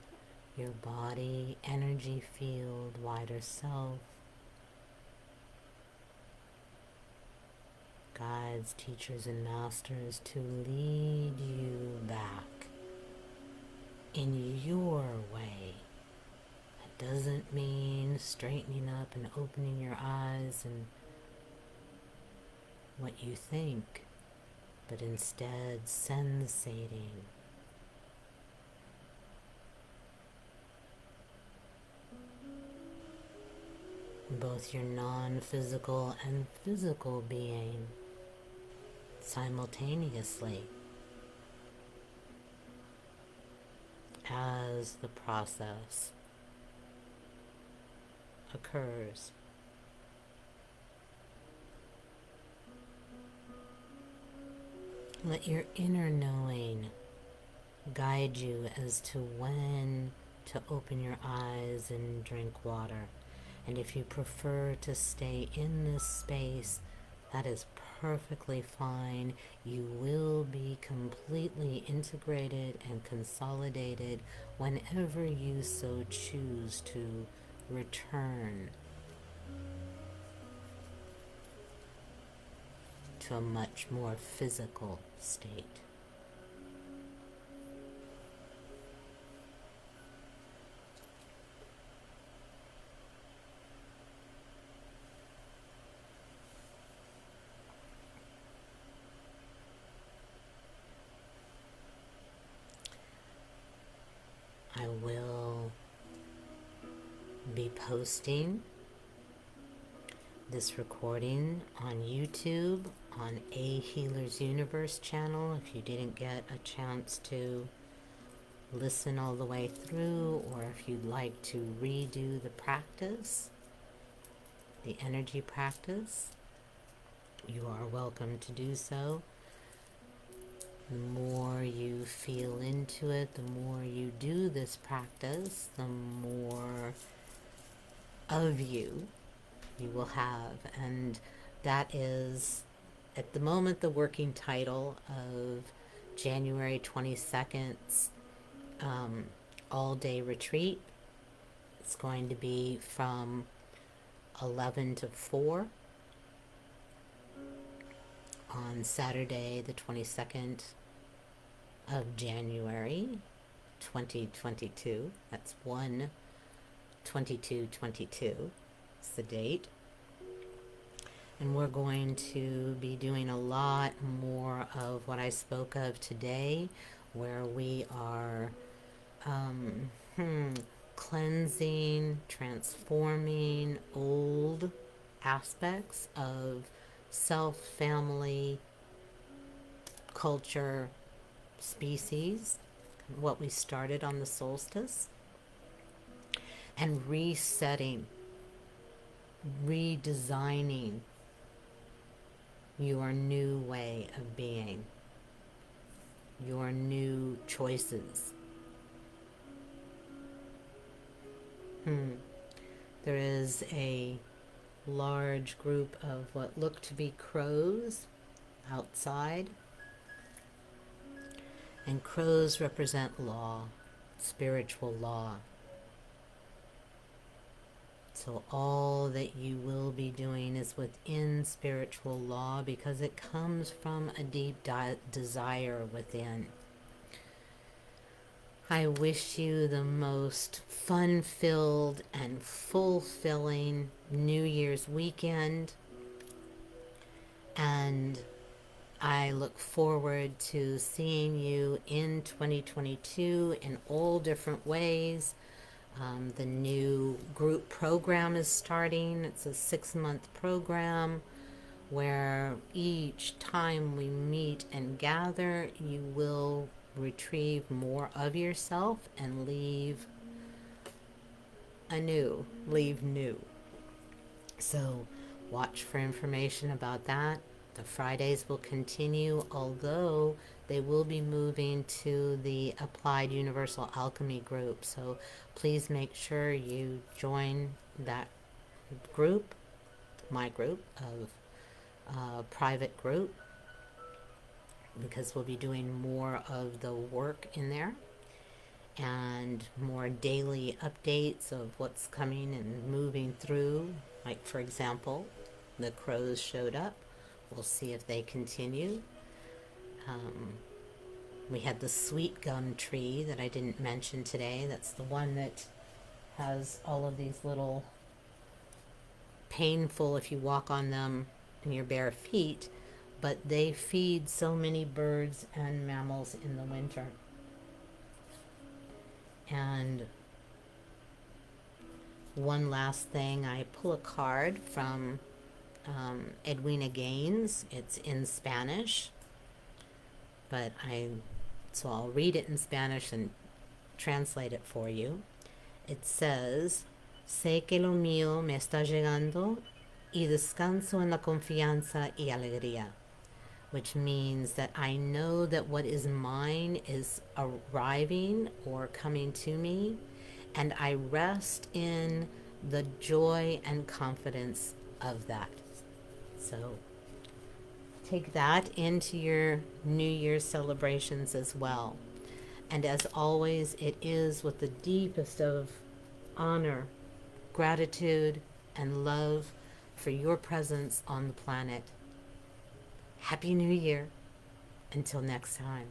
your body, energy field, wider self, guides, teachers, and masters to lead you back in your way. That doesn't mean straightening up and opening your eyes and what you think, but instead sensating. Both your non-physical and physical being simultaneously as the process occurs. Let your inner knowing guide you as to when to open your eyes and drink water. And if you prefer to stay in this space, that is perfectly fine. You will be completely integrated and consolidated whenever you so choose to return to a much more physical state. I will be posting this recording on YouTube on A Healer's Universe channel if you didn't get a chance to listen all the way through, or if you'd like to redo the practice, the energy practice, you are welcome to do so. The more you feel into it, the more you do this practice, the more of you will have. And that is, at the moment, the working title of January 22nd's all-day retreat. It's going to be from 11 to 4 on Saturday, the 22nd of January 2022. That's 1/22/22. It's the date. And we're going to be doing a lot more of what I spoke of today, where we are cleansing, transforming old aspects of self, family, culture, species, what we started on the solstice, and resetting, redesigning your new way of being, your new choices. There is a large group of what look to be crows outside, and crows represent law, spiritual law. So all that you will be doing is within spiritual law, because it comes from a deep desire within. I wish you the most fun-filled and fulfilling New Year's weekend, and I look forward to seeing you in 2022 in all different ways. The new group program is starting. It's a 6-month program where each time we meet and gather, you will retrieve more of yourself and leave new. So watch for information about that. The Fridays will continue, although they will be moving to the Applied Universal Alchemy group. So please make sure you join that group, my group of private group. because we'll be doing more of the work in there and more daily updates of what's coming and moving through. Like, for example, the crows showed up. We'll see if they continue. Um, we had the sweet gum tree that I didn't mention today. That's the one that has all of these little painful if you walk on them in your bare feet, but they feed so many birds and mammals in the winter. And one last thing, I pull a card from Edwina Gaines. It's in Spanish, but so I'll read it in Spanish and translate it for you. It says, sé que lo mío me está llegando y descanso en la confianza y alegría, which means that I know that what is mine is arriving or coming to me, and I rest in the joy and confidence of that. So take that into your New Year's celebrations as well. And as always, it is with the deepest of honor, gratitude, and love for your presence on the planet. Happy New Year. Until next time.